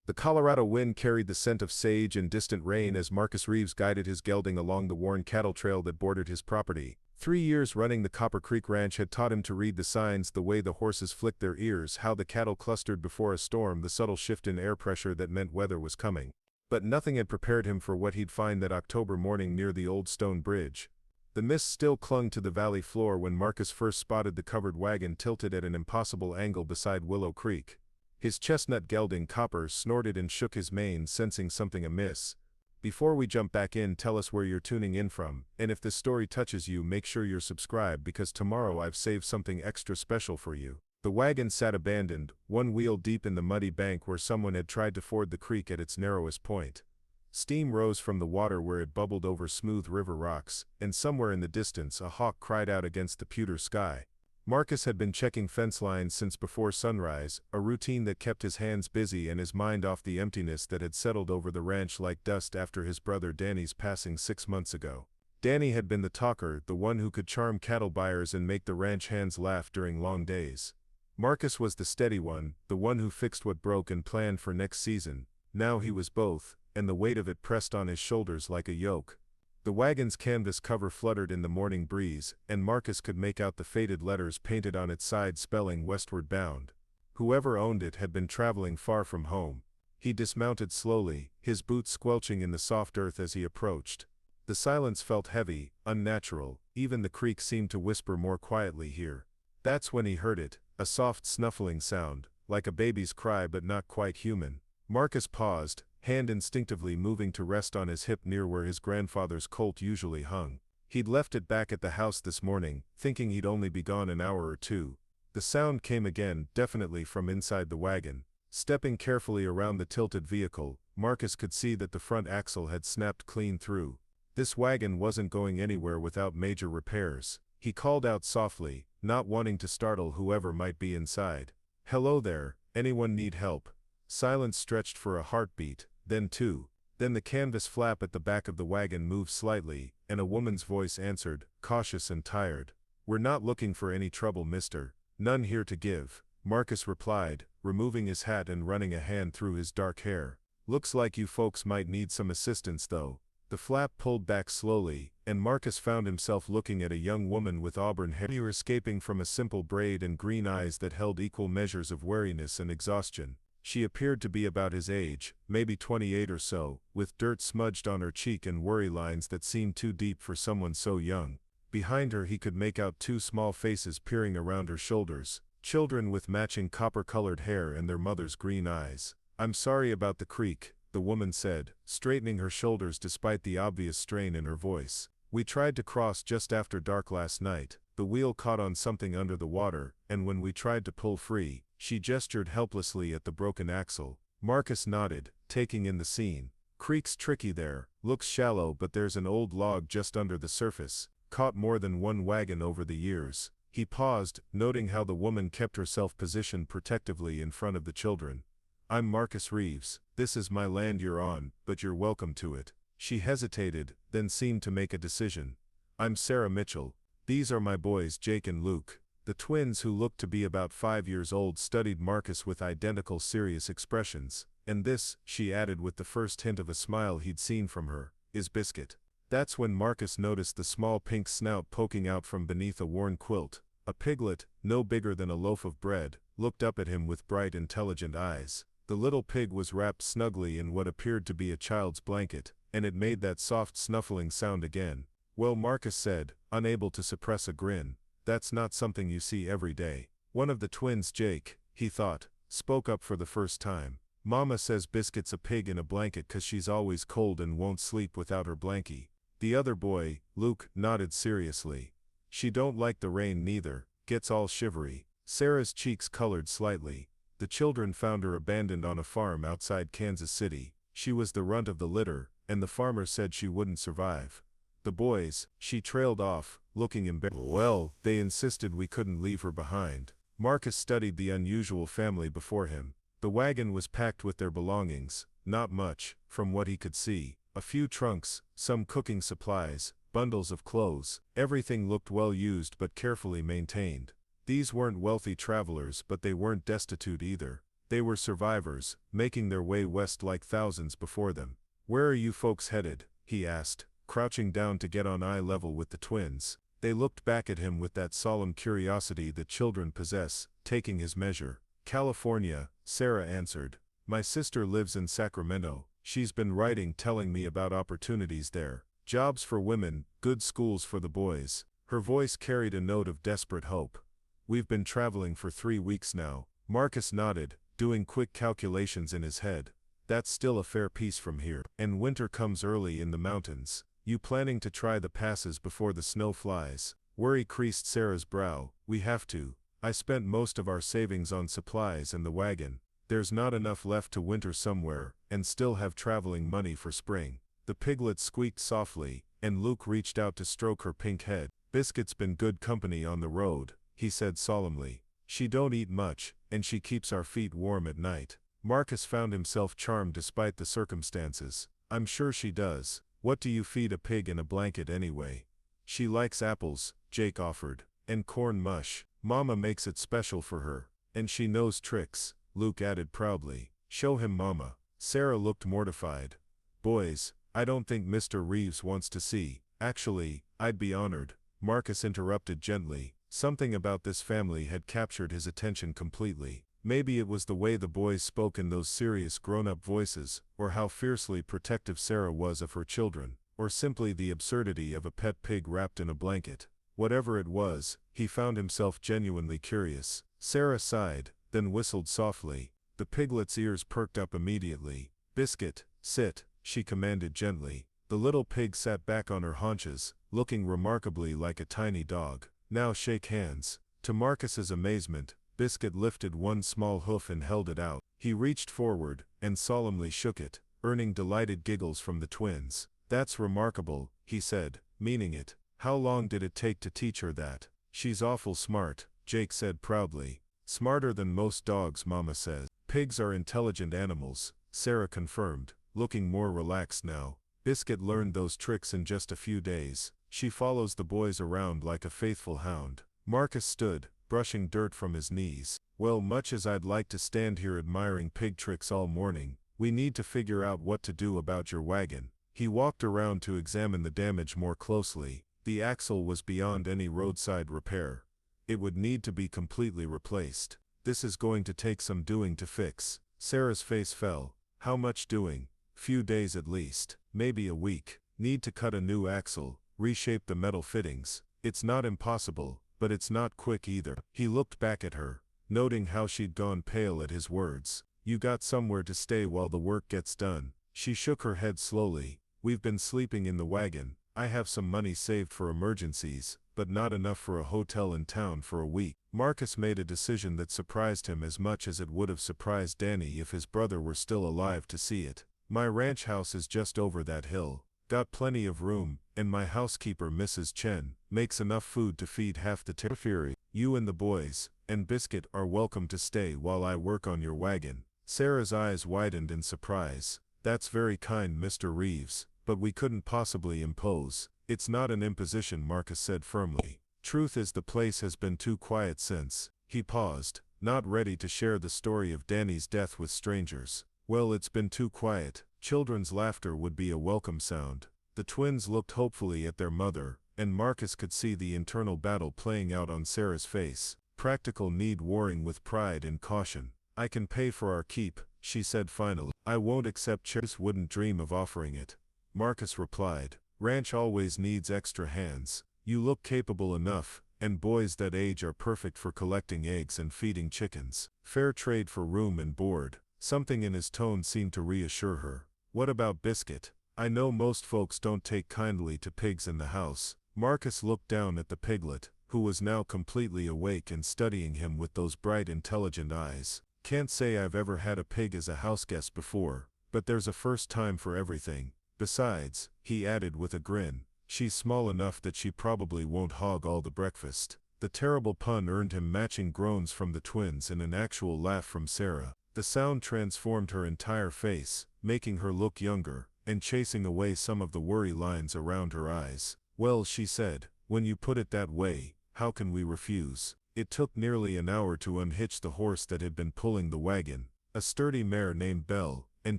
The Colorado wind carried the scent of sage and distant rain as Marcus Reeves guided his gelding along the worn cattle trail that bordered his property. 3 years running the Copper Creek Ranch had taught him to read the signs, the way the horses flicked their ears, how the cattle clustered before a storm, the subtle shift in air pressure that meant weather was coming. But nothing had prepared him for what he'd find that October morning near the old stone bridge. The mist still clung to the valley floor when Marcus first spotted the covered wagon tilted at an impossible angle beside Willow Creek. His chestnut gelding Copper snorted and shook his mane, sensing something amiss. Before we jump back in, tell us where you're tuning in from, and if this story touches you, make sure you're subscribed because tomorrow I've saved something extra special for you. The wagon sat abandoned, one wheel deep in the muddy bank where someone had tried to ford the creek at its narrowest point. Steam rose from the water where it bubbled over smooth river rocks, and somewhere in the distance a hawk cried out against the pewter sky. Marcus had been checking fence lines since before sunrise, a routine that kept his hands busy and his mind off the emptiness that had settled over the ranch like dust after his brother Danny's passing 6 months ago. Danny had been the talker, the one who could charm cattle buyers and make the ranch hands laugh during long days. Marcus was the steady one, the one who fixed what broke and planned for next season. Now he was both, and the weight of it pressed on his shoulders like a yoke. The wagon's canvas cover fluttered in the morning breeze, and Marcus could make out the faded letters painted on its side spelling Westward Bound. Whoever owned it had been traveling far from home. He dismounted slowly, his boots squelching in the soft earth as he approached. The silence felt heavy, unnatural, even the creek seemed to whisper more quietly here. That's when he heard it, a soft snuffling sound, like a baby's cry but not quite human. Marcus paused, hand instinctively moving to rest on his hip near where his grandfather's colt usually hung. He'd left it back at the house this morning, thinking he'd only be gone an hour or two. The sound came again, definitely from inside the wagon. Stepping carefully around the tilted vehicle, Marcus could see that the front axle had snapped clean through. This wagon wasn't going anywhere without major repairs. He called out softly, not wanting to startle whoever might be inside. "Hello there, anyone need help?" Silence stretched for a heartbeat, then two. Then the canvas flap at the back of the wagon moved slightly, and a woman's voice answered, cautious and tired. "We're not looking for any trouble, mister. None here to give," Marcus replied, removing his hat and running a hand through his dark hair. "Looks like you folks might need some assistance though." The flap pulled back slowly, and Marcus found himself looking at a young woman with auburn hair escaping from a simple braid and green eyes that held equal measures of weariness and exhaustion. She appeared to be about his age, maybe 28 or so, with dirt smudged on her cheek and worry lines that seemed too deep for someone so young. Behind her he could make out two small faces peering around her shoulders, children with matching copper-colored hair and their mother's green eyes. "I'm sorry about the creek," the woman said, straightening her shoulders despite the obvious strain in her voice. "We tried to cross just after dark last night. The wheel caught on something under the water, and when we tried to pull free," she gestured helplessly at the broken axle. Marcus nodded, taking in the scene. "Creek's tricky there, looks shallow but there's an old log just under the surface, caught more than one wagon over the years." He paused, noting how the woman kept herself positioned protectively in front of the children. "I'm Marcus Reeves. This is my land you're on, but you're welcome to it." She hesitated, then seemed to make a decision. "I'm Sarah Mitchell. These are my boys Jake and Luke." The twins, who looked to be about 5 years old, studied Marcus with identical serious expressions. "And this," she added with the first hint of a smile he'd seen from her, "is Biscuit." That's when Marcus noticed the small pink snout poking out from beneath a worn quilt. A piglet, no bigger than a loaf of bread, looked up at him with bright, intelligent eyes. The little pig was wrapped snugly in what appeared to be a child's blanket, and it made that soft snuffling sound again. "Well," Marcus said, unable to suppress a grin, "that's not something you see every day." One of the twins, Jake, he thought, spoke up for the first time. "Mama says Biscuit's a pig in a blanket 'cause she's always cold and won't sleep without her blankie." The other boy, Luke, nodded seriously. "She don't like the rain neither, gets all shivery." Sarah's cheeks colored slightly. The children found her abandoned on a farm outside Kansas City. She was the runt of the litter, and the farmer said she wouldn't survive. "The boys," she trailed off, looking embarrassed. "Well, they insisted we couldn't leave her behind." Marcus studied the unusual family before him. The wagon was packed with their belongings, not much, from what he could see. A few trunks, some cooking supplies, bundles of clothes. Everything looked well used but carefully maintained. These weren't wealthy travelers, but they weren't destitute either. They were survivors, making their way west like thousands before them. "Where are you folks headed?" he asked, crouching down to get on eye level with the twins. They looked back at him with that solemn curiosity that children possess, taking his measure. "California," Sarah answered. "My sister lives in Sacramento. She's been writing telling me about opportunities there. Jobs for women, good schools for the boys." Her voice carried a note of desperate hope. "We've been traveling for 3 weeks now." Marcus nodded, doing quick calculations in his head. "That's still a fair piece from here. And winter comes early in the mountains. You planning to try the passes before the snow flies?" Worry creased Sarah's brow. "We have to. I spent most of our savings on supplies and the wagon. There's not enough left to winter somewhere, and still have traveling money for spring." The piglet squeaked softly, and Luke reached out to stroke her pink head. "Biscuit's been good company on the road," he said solemnly. "She don't eat much, and she keeps our feet warm at night." Marcus found himself charmed despite the circumstances. "I'm sure she does. What do you feed a pig in a blanket anyway?" "She likes apples," Jake offered, "and corn mush. Mama makes it special for her. And she knows tricks," Luke added proudly. "Show him Mama." Sarah looked mortified. "Boys, I don't think Mr. Reeves wants to see." "Actually, I'd be honored," Marcus interrupted gently. Something about this family had captured his attention completely. Maybe it was the way the boys spoke in those serious grown-up voices, or how fiercely protective Sarah was of her children, or simply the absurdity of a pet pig wrapped in a blanket. Whatever it was, he found himself genuinely curious. Sarah sighed, then whistled softly. The piglet's ears perked up immediately. "Biscuit, sit," she commanded gently. The little pig sat back on her haunches, looking remarkably like a tiny dog. "Now shake hands." To Marcus's amazement, Biscuit lifted one small hoof and held it out. He reached forward, and solemnly shook it, earning delighted giggles from the twins. "That's remarkable," he said, meaning it. "How long did it take to teach her that?" "She's awful smart," Jake said proudly. "Smarter than most dogs, Mama says." "Pigs are intelligent animals," Sarah confirmed, looking more relaxed now. "Biscuit learned those tricks in just a few days. She follows the boys around like a faithful hound." Marcus stood, brushing dirt from his knees. "Well, much as I'd like to stand here admiring pig tricks all morning, we need to figure out what to do about your wagon." He walked around to examine the damage more closely. The axle was beyond any roadside repair. It would need to be completely replaced. "This is going to take some doing to fix." Sarah's face fell. "How much doing?" "Few days at least, maybe a week. Need to cut a new axle, reshape the metal fittings. It's not impossible, but it's not quick either." He looked back at her, noting how she'd gone pale at his words. "You got somewhere to stay while the work gets done?" She shook her head slowly. "We've been sleeping in the wagon. I have some money saved for emergencies, but not enough for a hotel in town for a week." Marcus made a decision that surprised him as much as it would have surprised Danny if his brother were still alive to see it. "My ranch house is just over that hill. Got plenty of room, and my housekeeper Mrs. Chen makes enough food to feed half the territory. You and the boys, and Biscuit are welcome to stay while I work on your wagon." Sarah's eyes widened in surprise. "That's very kind, Mr. Reeves, but we couldn't possibly impose." "It's not an imposition," Marcus said firmly. "Truth is the place has been too quiet since." He paused, not ready to share the story of Danny's death with strangers. "Well, it's been too quiet." Children's laughter would be a welcome sound. The twins looked hopefully at their mother, and Marcus could see the internal battle playing out on Sarah's face. Practical need warring with pride and caution. "I can pay for our keep," she said finally. "I won't accept chairs." "Wouldn't dream of offering it," Marcus replied. "Ranch always needs extra hands. You look capable enough, and boys that age are perfect for collecting eggs and feeding chickens. Fair trade for room and board." Something in his tone seemed to reassure her. "What about Biscuit? I know most folks don't take kindly to pigs in the house." Marcus looked down at the piglet, who was now completely awake and studying him with those bright intelligent eyes. "Can't say I've ever had a pig as a houseguest before, but there's a first time for everything. Besides," he added with a grin, "she's small enough that she probably won't hog all the breakfast." The terrible pun earned him matching groans from the twins and an actual laugh from Sarah. The sound transformed her entire face, making her look younger, and chasing away some of the worry lines around her eyes. "Well," she said, "when you put it that way, how can we refuse?" It took nearly an hour to unhitch the horse that had been pulling the wagon. a sturdy mare named Belle, and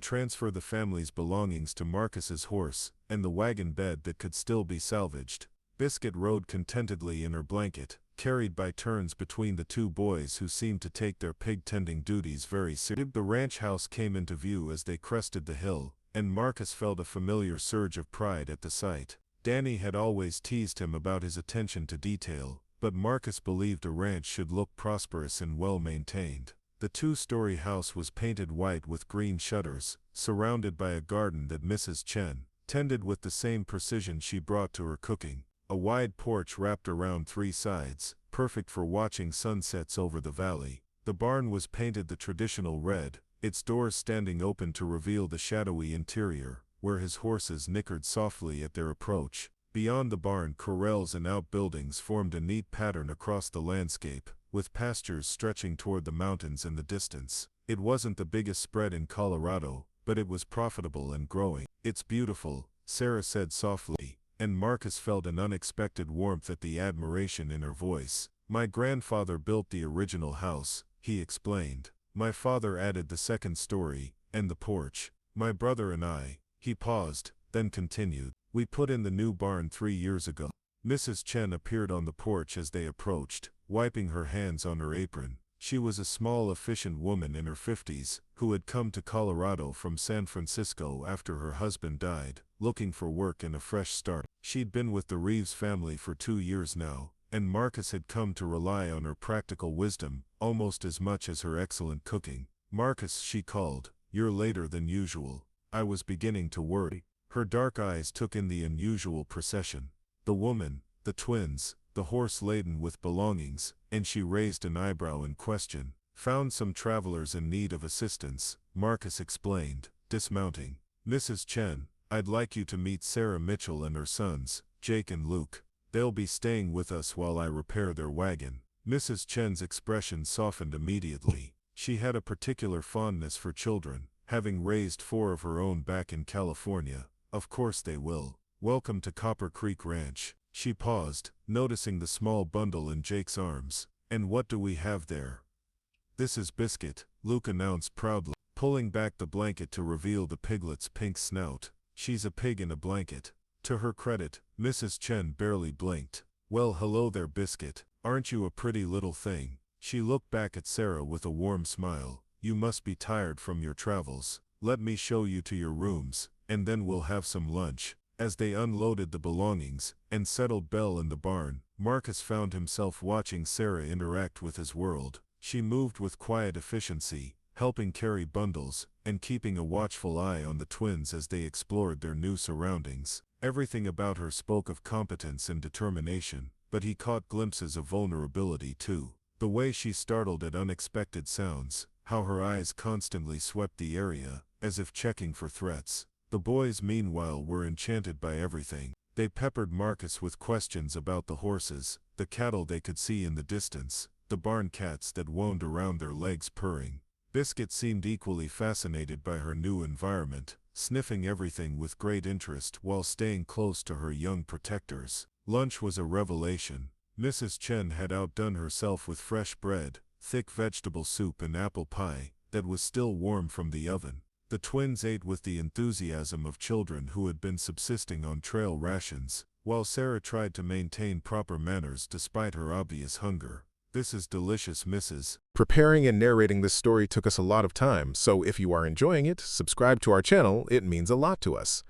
transfer the family's belongings to Marcus's horse, and the wagon bed that could still be salvaged. Biscuit rode contentedly in her blanket, carried by turns between the two boys who seemed to take their pig-tending duties very seriously. The ranch house came into view as they crested the hill, and Marcus felt a familiar surge of pride at the sight. Danny had always teased him about his attention to detail, but Marcus believed a ranch should look prosperous and well-maintained. The two-story house was painted white with green shutters, surrounded by a garden that Mrs. Chen tended with the same precision she brought to her cooking. A wide porch wrapped around three sides, perfect for watching sunsets over the valley. The barn was painted the traditional red, its doors standing open to reveal the shadowy interior, where his horses nickered softly at their approach. Beyond the barn, corrals and outbuildings formed a neat pattern across the landscape, with pastures stretching toward the mountains in the distance. It wasn't the biggest spread in Colorado, but it was profitable and growing. "It's beautiful," Sarah said softly, and Marcus felt an unexpected warmth at the admiration in her voice. "My grandfather built the original house," he explained. "My father added the second story, and the porch. My brother and I." He paused, then continued. "We put in the new barn 3 years ago." Mrs. Chen appeared on the porch as they approached, wiping her hands on her apron. She was a small, efficient woman in her 50s, who had come to Colorado from San Francisco after her husband died, looking for work and a fresh start. She'd been with the Reeves family for 2 years now, and Marcus had come to rely on her practical wisdom almost as much as her excellent cooking. "Marcus," she called, "you're later than usual." I was beginning to worry. Her dark eyes took in the unusual procession. The woman, the twins, the horse laden with belongings, and she raised an eyebrow in question. "Found some travelers in need of assistance," Marcus explained, dismounting. "Mrs. Chen, I'd like you to meet Sarah Mitchell and her sons, Jake and Luke. They'll be staying with us while I repair their wagon." Mrs. Chen's expression softened immediately. She had a particular fondness for children, having raised 4 of her own back in California. "Of course they will. Welcome to Copper Creek Ranch." She paused, noticing the small bundle in Jake's arms. "And what do we have there?" "This is Biscuit," Luke announced proudly, pulling back the blanket to reveal the piglet's pink snout. "She's a pig in a blanket." To her credit, Mrs. Chen barely blinked. "Well, hello there, Biscuit. Aren't you a pretty little thing?" She looked back at Sarah with a warm smile. "You must be tired from your travels. Let me show you to your rooms, and then we'll have some lunch." As they unloaded the belongings and settled Belle in the barn, Marcus found himself watching Sarah interact with his world. She moved with quiet efficiency, helping carry bundles and keeping a watchful eye on the twins as they explored their new surroundings. Everything about her spoke of competence and determination, but he caught glimpses of vulnerability too. The way she startled at unexpected sounds, how her eyes constantly swept the area, as if checking for threats. The boys meanwhile were enchanted by everything. They peppered Marcus with questions about the horses, the cattle they could see in the distance, the barn cats that wound around their legs purring. Biscuit seemed equally fascinated by her new environment, sniffing everything with great interest while staying close to her young protectors. Lunch was a revelation. Mrs. Chen had outdone herself with fresh bread, thick vegetable soup and apple pie that was still warm from the oven. The twins ate with the enthusiasm of children who had been subsisting on trail rations, while Sarah tried to maintain proper manners despite her obvious hunger. "This is delicious, Mrs." Preparing and narrating this story took us a lot of time, so if you are enjoying it, subscribe to our channel. It means a lot to us.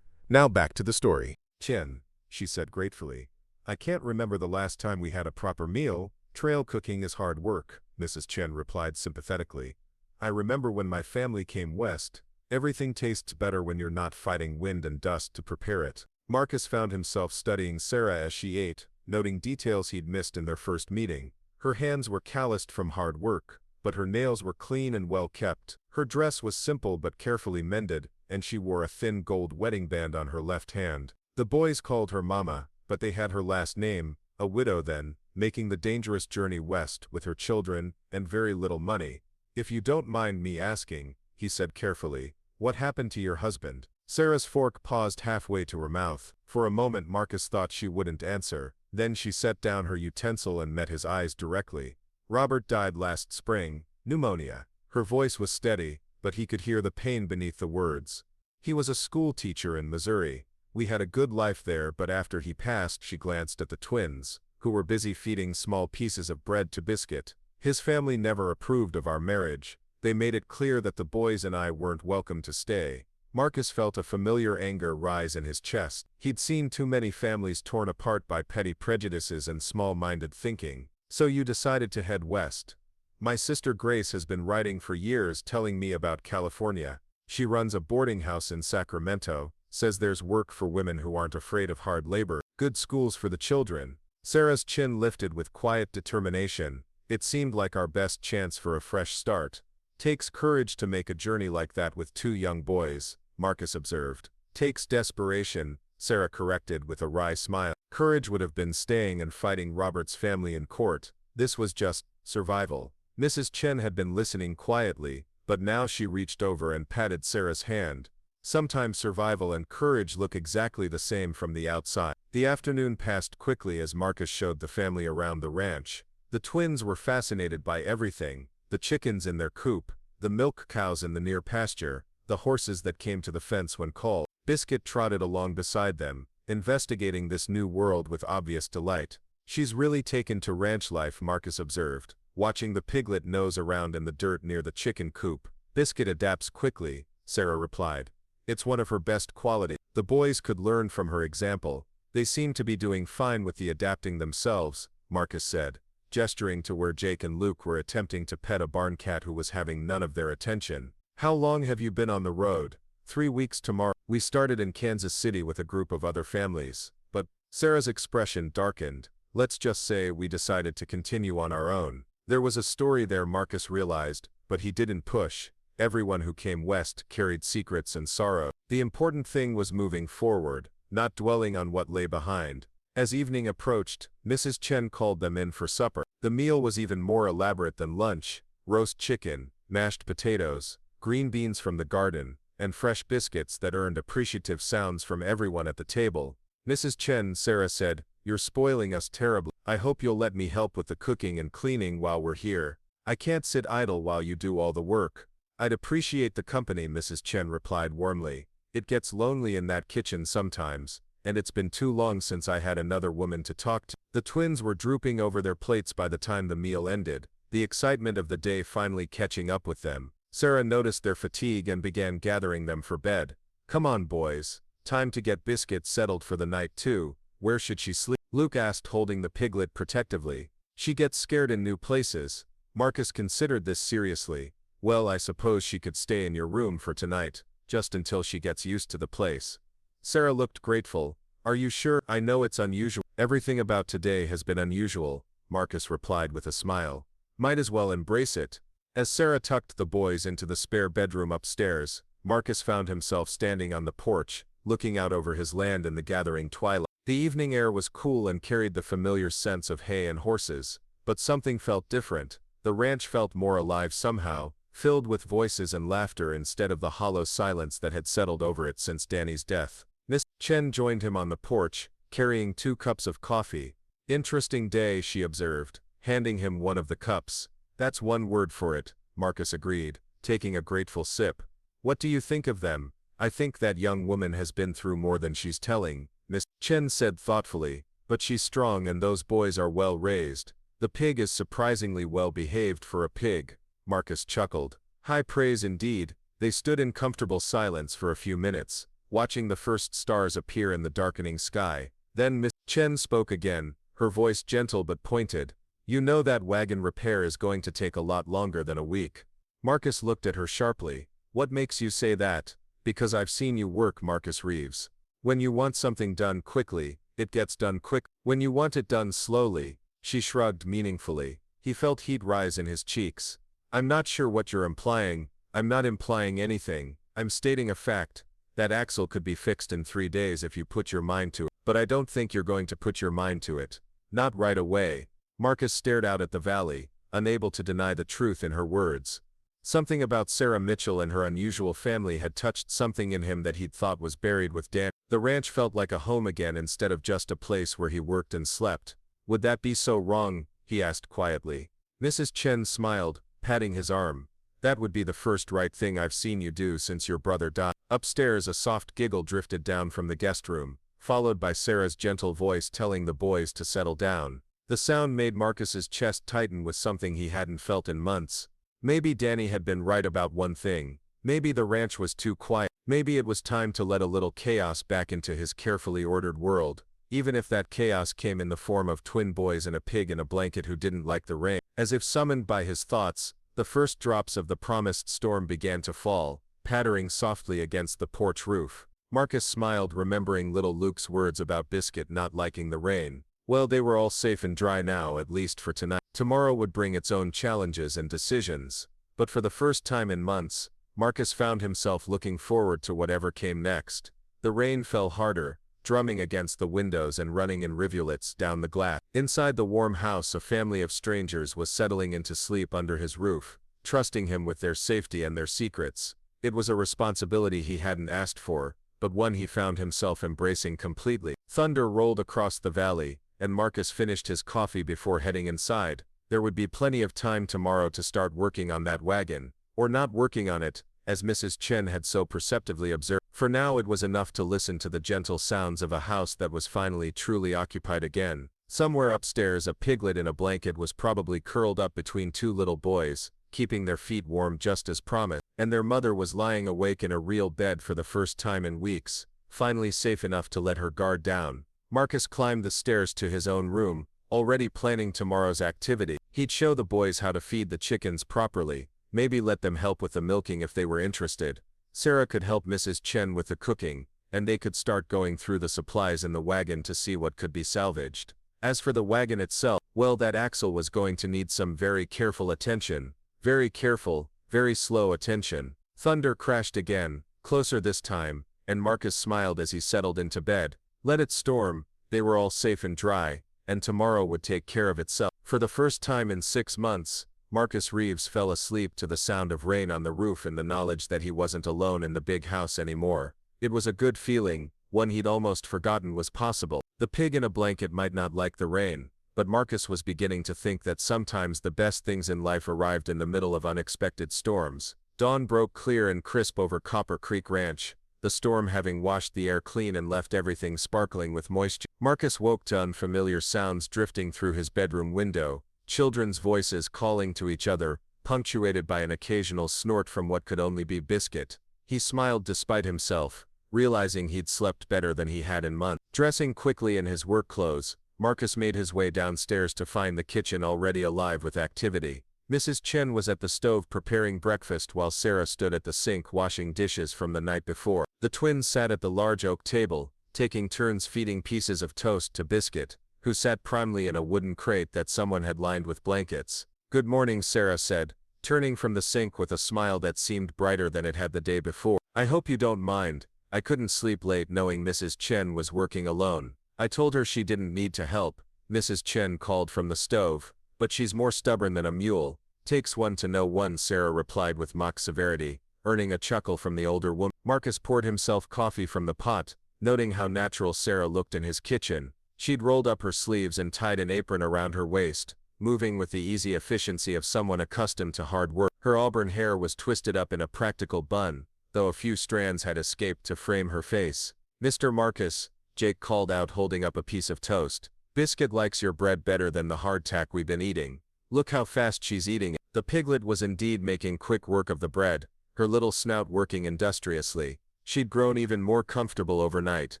Now back to the story. "Chen," she said gratefully, "I can't remember the last time we had a proper meal." "Trail cooking is hard work," Mrs. Chen replied sympathetically. "I remember when my family came west. Everything tastes better when you're not fighting wind and dust to prepare it." Marcus found himself studying Sarah as she ate, noting details he'd missed in their first meeting. Her hands were calloused from hard work, but her nails were clean and well kept. Her dress was simple but carefully mended, and she wore a thin gold wedding band on her left hand. The boys called her Mama, but they had her last name, a widow then, making the dangerous journey west with her children and very little money. "If you don't mind me asking," he said carefully, "what happened to your husband?" Sarah's fork paused halfway to her mouth. For a moment Marcus thought she wouldn't answer. Then she set down her utensil and met his eyes directly. "Robert died last spring, pneumonia." Her voice was steady, but he could hear the pain beneath the words. He was a school teacher in Missouri. We had a good life there, but after he passed, she glanced at the twins, who were busy feeding small pieces of bread to Biscuit. His family never approved of our marriage. They made it clear that the boys and I weren't welcome to stay. Marcus felt a familiar anger rise in his chest. He'd seen too many families torn apart by petty prejudices and small-minded thinking. So you decided to head west. My sister Grace has been writing for years telling me about California. She runs a boarding house in Sacramento, says there's work for women who aren't afraid of hard labor, good schools for the children. Sarah's chin lifted with quiet determination. It seemed like our best chance for a fresh start. Takes courage to make a journey like that with two young boys, Marcus observed. Takes desperation, Sarah corrected with a wry smile. Courage would have been staying and fighting Robert's family in court. This was just survival. Mrs. Chen had been listening quietly, but now she reached over and patted Sarah's hand. Sometimes survival and courage look exactly the same from the outside. The afternoon passed quickly as Marcus showed the family around the ranch. The twins were fascinated by everything: the chickens in their coop, the milk cows in the near pasture, the horses that came to the fence when called. Biscuit trotted along beside them, investigating this new world with obvious delight. She's really taken to ranch life, Marcus observed, watching the piglet nose around in the dirt near the chicken coop. Biscuit adapts quickly, Sarah replied. It's one of her best qualities. The boys could learn from her example. They seem to be doing fine with the adapting themselves, Marcus said, gesturing to where Jake and Luke were attempting to pet a barn cat who was having none of their attention. How long have you been on the road? 3 weeks tomorrow. We started in Kansas City with a group of other families, but Sarah's expression darkened. Let's just say we decided to continue on our own. There was a story there, Marcus realized, but he didn't push. Everyone who came west carried secrets and sorrow. The important thing was moving forward, not dwelling on what lay behind. As evening approached, Mrs. Chen called them in for supper. The meal was even more elaborate than lunch: roast chicken, mashed potatoes, green beans from the garden, and fresh biscuits that earned appreciative sounds from everyone at the table. Mrs. Chen, Sarah said, "You're spoiling us terribly. I hope you'll let me help with the cooking and cleaning while we're here. I can't sit idle while you do all the work." "I'd appreciate the company," Mrs. Chen replied warmly. "It gets lonely in that kitchen sometimes, and it's been too long since I had another woman to talk to." The twins were drooping over their plates by the time the meal ended, the excitement of the day finally catching up with them. Sarah noticed their fatigue and began gathering them for bed. "Come on, boys. Time to get Biscuit settled for the night too. Where should she sleep?" Luke asked, holding the piglet protectively. "She gets scared in new places." Marcus considered this seriously. "Well, I suppose she could stay in your room for tonight, just until she gets used to the place." Sarah looked grateful. "Are you sure? I know it's unusual." "Everything about today has been unusual," Marcus replied with a smile. "Might as well embrace it." As Sarah tucked the boys into the spare bedroom upstairs, Marcus found himself standing on the porch, looking out over his land in the gathering twilight. The evening air was cool and carried the familiar scents of hay and horses, but something felt different. The ranch felt more alive somehow, filled with voices and laughter instead of the hollow silence that had settled over it since Danny's death. Miss Chen joined him on the porch, carrying 2 cups of coffee. "Interesting day," she observed, handing him one of the cups. "That's one word for it," Marcus agreed, taking a grateful sip. "What do you think of them?" "I think that young woman has been through more than she's telling," Miss Chen said thoughtfully, "but she's strong and those boys are well raised. The pig is surprisingly well behaved for a pig." Marcus chuckled. "High praise indeed." They stood in comfortable silence for a few minutes, watching the first stars appear in the darkening sky. Then Miss Chen spoke again, her voice gentle but pointed. "You know that wagon repair is going to take a lot longer than a week." Marcus looked at her sharply. "What makes you say that?" "Because I've seen you work, Marcus Reeves. When you want something done quickly, it gets done quick. When you want it done slowly." She shrugged meaningfully. He felt heat rise in his cheeks. "I'm not sure what you're implying." "I'm not implying anything. I'm stating a fact. That axle could be fixed in 3 days if you put your mind to it. But I don't think you're going to put your mind to it. Not right away." Marcus stared out at the valley, unable to deny the truth in her words. Something about Sarah Mitchell and her unusual family had touched something in him that he'd thought was buried with Dan. The ranch felt like a home again instead of just a place where he worked and slept. "Would that be so wrong?" he asked quietly. Mrs. Chen smiled, patting his arm. That would be the first right thing I've seen you do since your brother died. Upstairs, a soft giggle drifted down from the guest room, followed by Sarah's gentle voice telling the boys to settle down. The sound made Marcus's chest tighten with something he hadn't felt in months. Maybe Danny had been right about one thing. Maybe the ranch was too quiet. Maybe it was time to let a little chaos back into his carefully ordered world, even if that chaos came in the form of twin boys and a pig in a blanket who didn't like the rain. As if summoned by his thoughts, the first drops of the promised storm began to fall, pattering softly against the porch roof. Marcus smiled, remembering little Luke's words about Biscuit not liking the rain. Well, they were all safe and dry now, at least for tonight. Tomorrow would bring its own challenges and decisions, but for the first time in months, Marcus found himself looking forward to whatever came next. The rain fell harder, drumming against the windows and running in rivulets down the glass. Inside the warm house, a family of strangers was settling into sleep under his roof, trusting him with their safety and their secrets. It was a responsibility he hadn't asked for, but one he found himself embracing completely. Thunder rolled across the valley, and Marcus finished his coffee before heading inside. There would be plenty of time tomorrow to start working on that wagon, or not working on it, as Mrs. Chen had so perceptively observed. For now it was enough to listen to the gentle sounds of a house that was finally truly occupied again. Somewhere upstairs, a piglet in a blanket was probably curled up between two little boys, keeping their feet warm just as promised, and their mother was lying awake in a real bed for the first time in weeks, finally safe enough to let her guard down. Marcus climbed the stairs to his own room, already planning tomorrow's activity. He'd show the boys how to feed the chickens properly, maybe let them help with the milking if they were interested. Sarah could help Mrs. Chen with the cooking, and they could start going through the supplies in the wagon to see what could be salvaged. As for the wagon itself, well, that axle was going to need some very careful attention. Very careful, very slow attention. Thunder crashed again, closer this time, and Marcus smiled as he settled into bed. Let it storm, they were all safe and dry, and tomorrow would take care of itself. For the first time in 6 months, Marcus Reeves fell asleep to the sound of rain on the roof and the knowledge that he wasn't alone in the big house anymore. It was a good feeling, one he'd almost forgotten was possible. The pig in a blanket might not like the rain, but Marcus was beginning to think that sometimes the best things in life arrived in the middle of unexpected storms. Dawn broke clear and crisp over Copper Creek Ranch, the storm having washed the air clean and left everything sparkling with moisture. Marcus woke to unfamiliar sounds drifting through his bedroom window. Children's voices calling to each other, punctuated by an occasional snort from what could only be Biscuit. He smiled despite himself, realizing he'd slept better than he had in months. Dressing quickly in his work clothes, Marcus made his way downstairs to find the kitchen already alive with activity. Mrs. Chen was at the stove preparing breakfast while Sarah stood at the sink washing dishes from the night before. The twins sat at the large oak table, taking turns feeding pieces of toast to Biscuit, who sat primly in a wooden crate that someone had lined with blankets. "Good morning," Sarah said, turning from the sink with a smile that seemed brighter than it had the day before. "I hope you don't mind. I couldn't sleep late knowing Mrs. Chen was working alone. I told her she didn't need to help," Mrs. Chen called from the stove, "but she's more stubborn than a mule. Takes one to know one," Sarah replied with mock severity, earning a chuckle from the older woman. Marcus poured himself coffee from the pot, noting how natural Sarah looked in his kitchen. She'd rolled up her sleeves and tied an apron around her waist, moving with the easy efficiency of someone accustomed to hard work. Her auburn hair was twisted up in a practical bun, though a few strands had escaped to frame her face. "Mr. Marcus," Jake called out, holding up a piece of toast. "Biscuit likes your bread better than the hardtack we've been eating. Look how fast she's eating it." The piglet was indeed making quick work of the bread, her little snout working industriously. She'd grown even more comfortable overnight,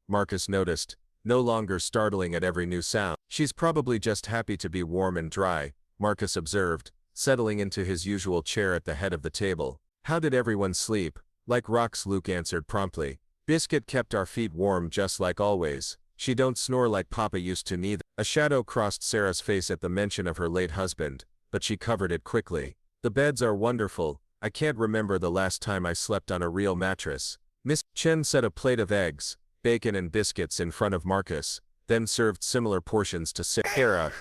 Marcus noticed, no longer startling at every new sound. "She's probably just happy to be warm and dry," Marcus observed, settling into his usual chair at the head of the table. "How did everyone sleep?" "Like rocks," Luke answered promptly. "Biscuit kept our feet warm just like always. She don't snore like Papa used to neither." A shadow crossed Sarah's face at the mention of her late husband, but she covered it quickly. "The beds are wonderful. I can't remember the last time I slept on a real mattress." Miss Chen set a plate of eggs, bacon and biscuits in front of Marcus, then served similar portions to Sarah.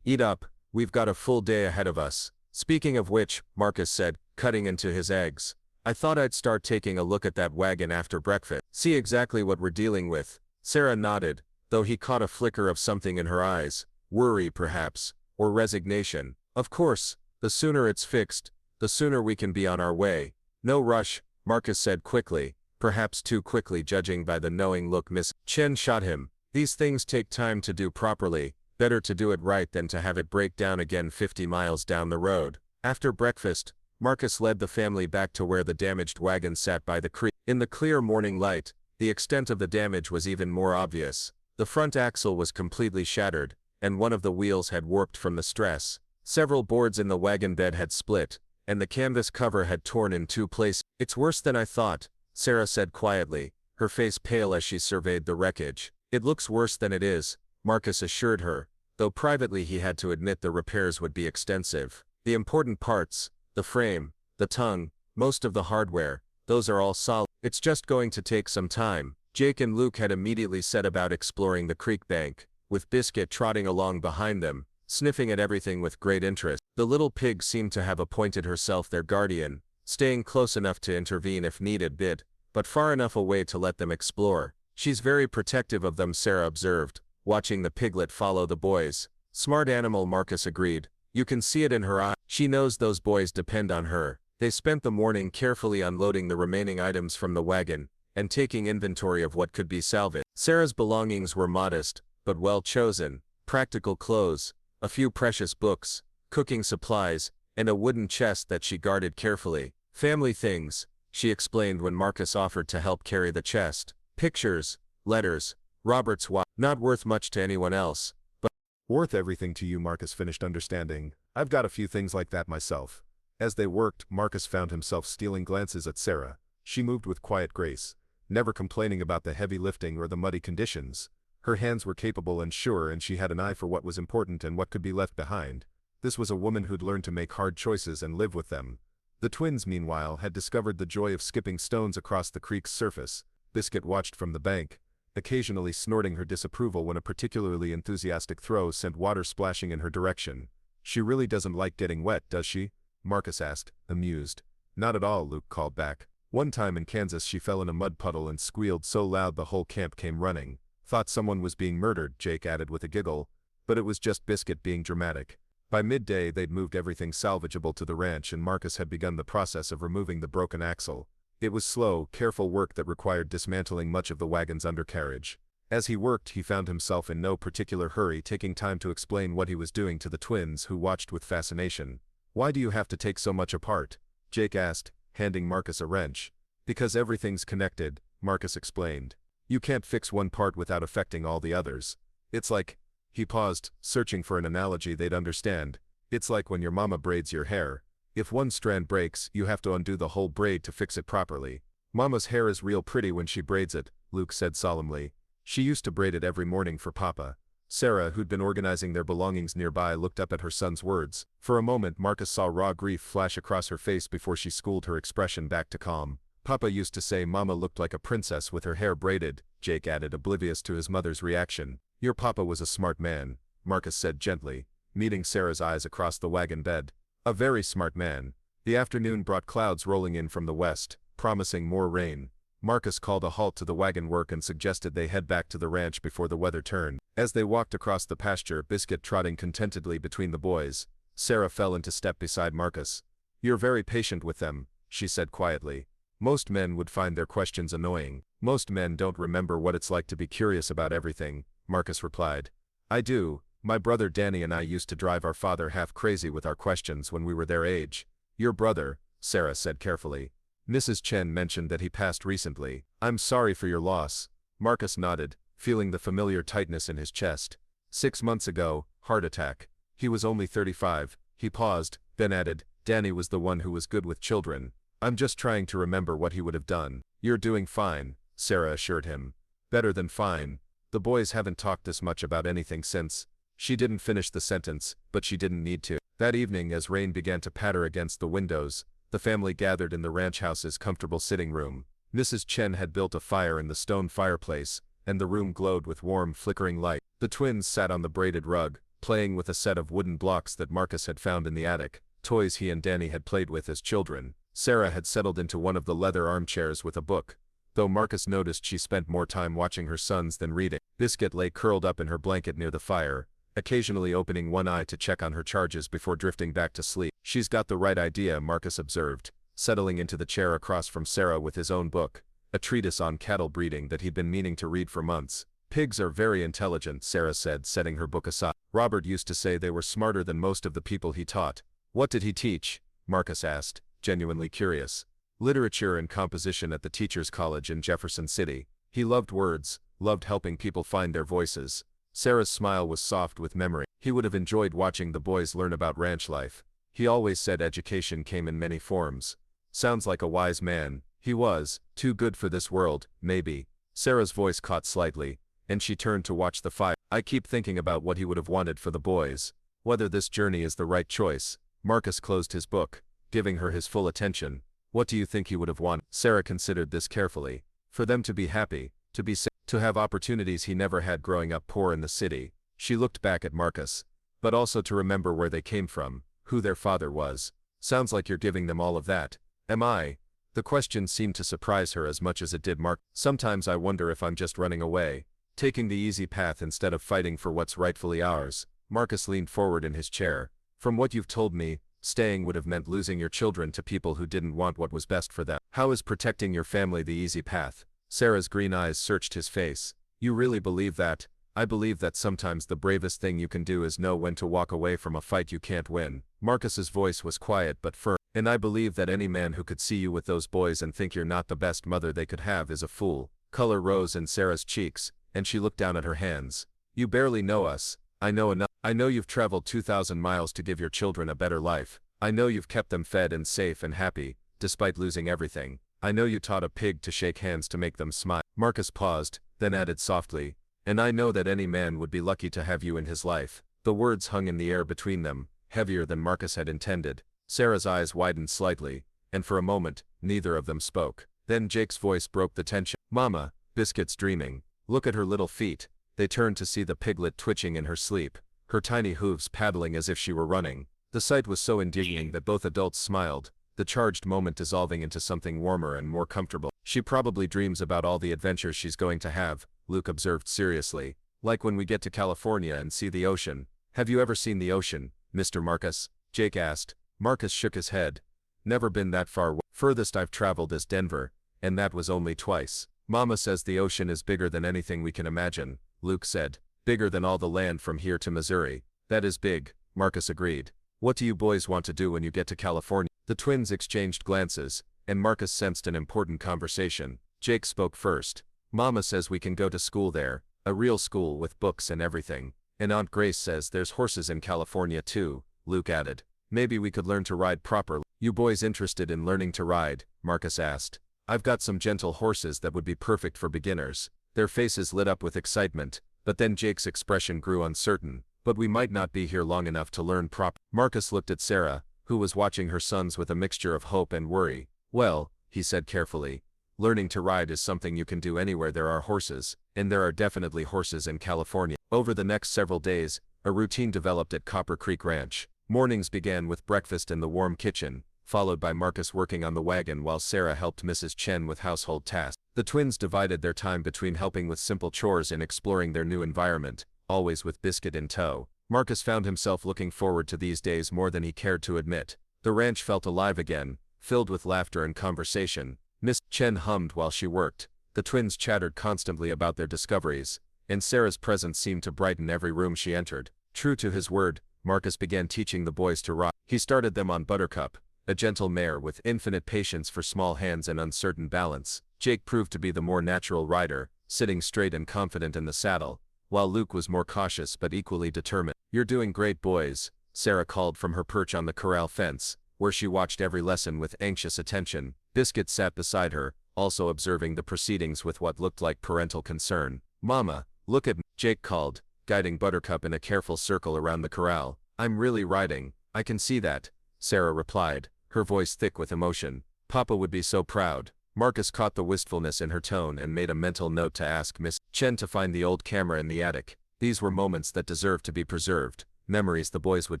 "Eat up, we've got a full day ahead of us." "Speaking of which," Marcus said, cutting into his eggs, "I thought I'd start taking a look at that wagon after breakfast. See exactly what we're dealing with." Sarah nodded, though he caught a flicker of something in her eyes, worry perhaps, or resignation. "Of course, the sooner it's fixed, the sooner we can be on our way. No rush, Marcus said quickly, perhaps too quickly judging by the knowing look Miss Chen shot him. These things take time to do properly, better to do it right than to have it break down again 50 miles down the road. After breakfast, Marcus led the family back to where the damaged wagon sat by the creek. In the clear morning light, the extent of the damage was even more obvious. The front axle was completely shattered, and one of the wheels had warped from the stress. Several boards in the wagon bed had split, and the canvas cover had torn in 2 places. It's worse than I thought, Sarah said quietly, her face pale as she surveyed the wreckage. It looks worse than it is, Marcus assured her, though privately he had to admit the repairs would be extensive. The important parts, the frame, the tongue, most of the hardware, those are all solid. It's just going to take some time. Jake and Luke had immediately set about exploring the creek bank, with Biscuit trotting along behind them, sniffing at everything with great interest. The little pig seemed to have appointed herself their guardian, staying close enough to intervene if needed but far enough away to let them explore. She's very protective of them, Sarah observed, watching the piglet follow the boys. Smart animal, Marcus agreed. You can see it in her eye. She knows those boys depend on her. They spent the morning carefully unloading the remaining items from the wagon, and taking inventory of what could be salvaged. Sarah's belongings were modest, but well chosen. Practical clothes, a few precious books, cooking supplies, and a wooden chest that she guarded carefully. Family things, she explained when Marcus offered to help carry the chest. Pictures, letters, Robert's watch. Not worth much to anyone else, but Worth everything to you, Marcus finished, understanding. I've got a few things like that myself. As they worked, Marcus found himself stealing glances at Sarah. She moved with quiet grace, never complaining about the heavy lifting or the muddy conditions. Her hands were capable and sure, and she had an eye for what was important and what could be left behind. This was a woman who'd learned to make hard choices and live with them. The twins, meanwhile, had discovered the joy of skipping stones across the creek's surface. Biscuit watched from the bank, occasionally snorting her disapproval when a particularly enthusiastic throw sent water splashing in her direction. She really doesn't like getting wet, does she? Marcus asked, amused. Not at all, Luke called back. One time in Kansas she fell in a mud puddle and squealed so loud the whole camp came running. Thought someone was being murdered, Jake added with a giggle, but it was just Biscuit being dramatic. By midday they'd moved everything salvageable to the ranch and Marcus had begun the process of removing the broken axle. It was slow, careful work that required dismantling much of the wagon's undercarriage. As he worked, he found himself in no particular hurry, taking time to explain what he was doing to the twins, who watched with fascination. Why do you have to take so much apart? Jake asked, handing Marcus a wrench. Because everything's connected, Marcus explained. You can't fix one part without affecting all the others. It's like, he paused, searching for an analogy they'd understand. It's like when your mama braids your hair. If one strand breaks, you have to undo the whole braid to fix it properly. Mama's hair is real pretty when she braids it, Luke said solemnly. She used to braid it every morning for Papa. Sarah, who'd been organizing their belongings nearby, looked up at her son's words. For a moment, Marcus saw raw grief flash across her face before she schooled her expression back to calm. Papa used to say Mama looked like a princess with her hair braided, Jake added, oblivious to his mother's reaction. Your papa was a smart man, Marcus said gently, meeting Sarah's eyes across the wagon bed. A very smart man. The afternoon brought clouds rolling in from the west, promising more rain. Marcus called a halt to the wagon work and suggested they head back to the ranch before the weather turned. As they walked across the pasture, Biscuit trotting contentedly between the boys, Sarah fell into step beside Marcus. You're very patient with them, she said quietly. Most men would find their questions annoying. Most men don't remember what it's like to be curious about everything, Marcus replied. I do. My brother Danny and I used to drive our father half crazy with our questions when we were their age. Your brother, Sarah said carefully. Mrs. Chen mentioned that he passed recently. I'm sorry for your loss. Marcus nodded, feeling the familiar tightness in his chest. 6 months ago, heart attack. He was only 35. He paused, then added, Danny was the one who was good with children. I'm just trying to remember what he would have done. You're doing fine, Sarah assured him. Better than fine. The boys haven't talked this much about anything since. She didn't finish the sentence, but she didn't need to. That evening, as rain began to patter against the windows, the family gathered in the ranch house's comfortable sitting room. Mrs. Chen had built a fire in the stone fireplace, and the room glowed with warm, flickering light. The twins sat on the braided rug, playing with a set of wooden blocks that Marcus had found in the attic, toys he and Danny had played with as children. Sarah had settled into one of the leather armchairs with a book, though Marcus noticed she spent more time watching her sons than reading. Biscuit lay curled up in her blanket near the fire, occasionally opening one eye to check on her charges before drifting back to sleep. She's got the right idea, Marcus observed, settling into the chair across from Sarah with his own book, a treatise on cattle breeding that he'd been meaning to read for months. Pigs are very intelligent, Sarah said, setting her book aside. Robert used to say they were smarter than most of the people he taught. What did he teach? Marcus asked, genuinely curious. Literature and composition at the Teachers' College in Jefferson City. He loved words, loved helping people find their voices. Sarah's smile was soft with memory. He would have enjoyed watching the boys learn about ranch life. He always said education came in many forms. Sounds like a wise man. He was, too good for this world, maybe. Sarah's voice caught slightly, and she turned to watch the fire. I keep thinking about what he would have wanted for the boys. Whether this journey is the right choice. Marcus closed his book, giving her his full attention. What do you think he would have wanted? Sarah considered this carefully. For them to be happy, to be safe, to have opportunities he never had growing up poor in the city. She looked back at Marcus. But also to remember where they came from, who their father was. Sounds like you're giving them all of that. Am I? The question seemed to surprise her as much as it did Mark. Sometimes I wonder if I'm just running away, taking the easy path instead of fighting for what's rightfully ours. Marcus leaned forward in his chair. From what you've told me, staying would have meant losing your children to people who didn't want what was best for them. How is protecting your family the easy path? Sarah's green eyes searched his face. You really believe that? I believe that sometimes the bravest thing you can do is know when to walk away from a fight you can't win. Marcus's voice was quiet but firm. And I believe that any man who could see you with those boys and think you're not the best mother they could have is a fool. Color rose in Sarah's cheeks, and she looked down at her hands. You barely know us. I know enough. I know you've traveled 2,000 miles to give your children a better life. I know you've kept them fed and safe and happy, despite losing everything. I know you taught a pig to shake hands to make them smile. Marcus paused, then added softly, and I know that any man would be lucky to have you in his life. The words hung in the air between them, heavier than Marcus had intended. Sarah's eyes widened slightly, and for a moment, neither of them spoke. Then Jake's voice broke the tension. Mama, Biscuit's dreaming. Look at her little feet. They turned to see the piglet twitching in her sleep, her tiny hooves paddling as if she were running. The sight was so endearing that both adults smiled, the charged moment dissolving into something warmer and more comfortable. She probably dreams about all the adventures she's going to have, Luke observed seriously. Like when we get to California and see the ocean. Have you ever seen the ocean, Mr. Marcus? Jake asked. Marcus shook his head. Never been that far. Furthest I've traveled is Denver, and that was only twice. Mama says the ocean is bigger than anything we can imagine, Luke said. Bigger than all the land from here to Missouri. That is big, Marcus agreed. What do you boys want to do when you get to California? The twins exchanged glances, and Marcus sensed an important conversation. Jake spoke first. Mama says we can go to school there, a real school with books and everything. And Aunt Grace says there's horses in California too, Luke added. Maybe we could learn to ride properly. You boys interested in learning to ride? Marcus asked. I've got some gentle horses that would be perfect for beginners. Their faces lit up with excitement, but then Jake's expression grew uncertain. But we might not be here long enough to learn properly. Marcus looked at Sarah, who was watching her sons with a mixture of hope and worry. Well, he said carefully, learning to ride is something you can do anywhere there are horses, and there are definitely horses in California. Over the next several days, a routine developed at Copper Creek Ranch. Mornings began with breakfast in the warm kitchen, followed by Marcus working on the wagon while Sarah helped Mrs. Chen with household tasks. The twins divided their time between helping with simple chores and exploring their new environment, always with Biscuit in tow. Marcus found himself looking forward to these days more than he cared to admit. The ranch felt alive again, filled with laughter and conversation. Miss Chen hummed while she worked. The twins chattered constantly about their discoveries, and Sarah's presence seemed to brighten every room she entered. True to his word, Marcus began teaching the boys to ride. He started them on Buttercup, a gentle mare with infinite patience for small hands and uncertain balance. Jake proved to be the more natural rider, sitting straight and confident in the saddle, while Luke was more cautious but equally determined. You're doing great, boys, Sarah called from her perch on the corral fence, where she watched every lesson with anxious attention. Biscuit sat beside her, also observing the proceedings with what looked like parental concern. Mama, look at me, Jake called, guiding Buttercup in a careful circle around the corral. I'm really riding. I can see that, Sarah replied, her voice thick with emotion. Papa would be so proud. Marcus caught the wistfulness in her tone and made a mental note to ask Miss Chen to find the old camera in the attic. These were moments that deserved to be preserved, memories the boys would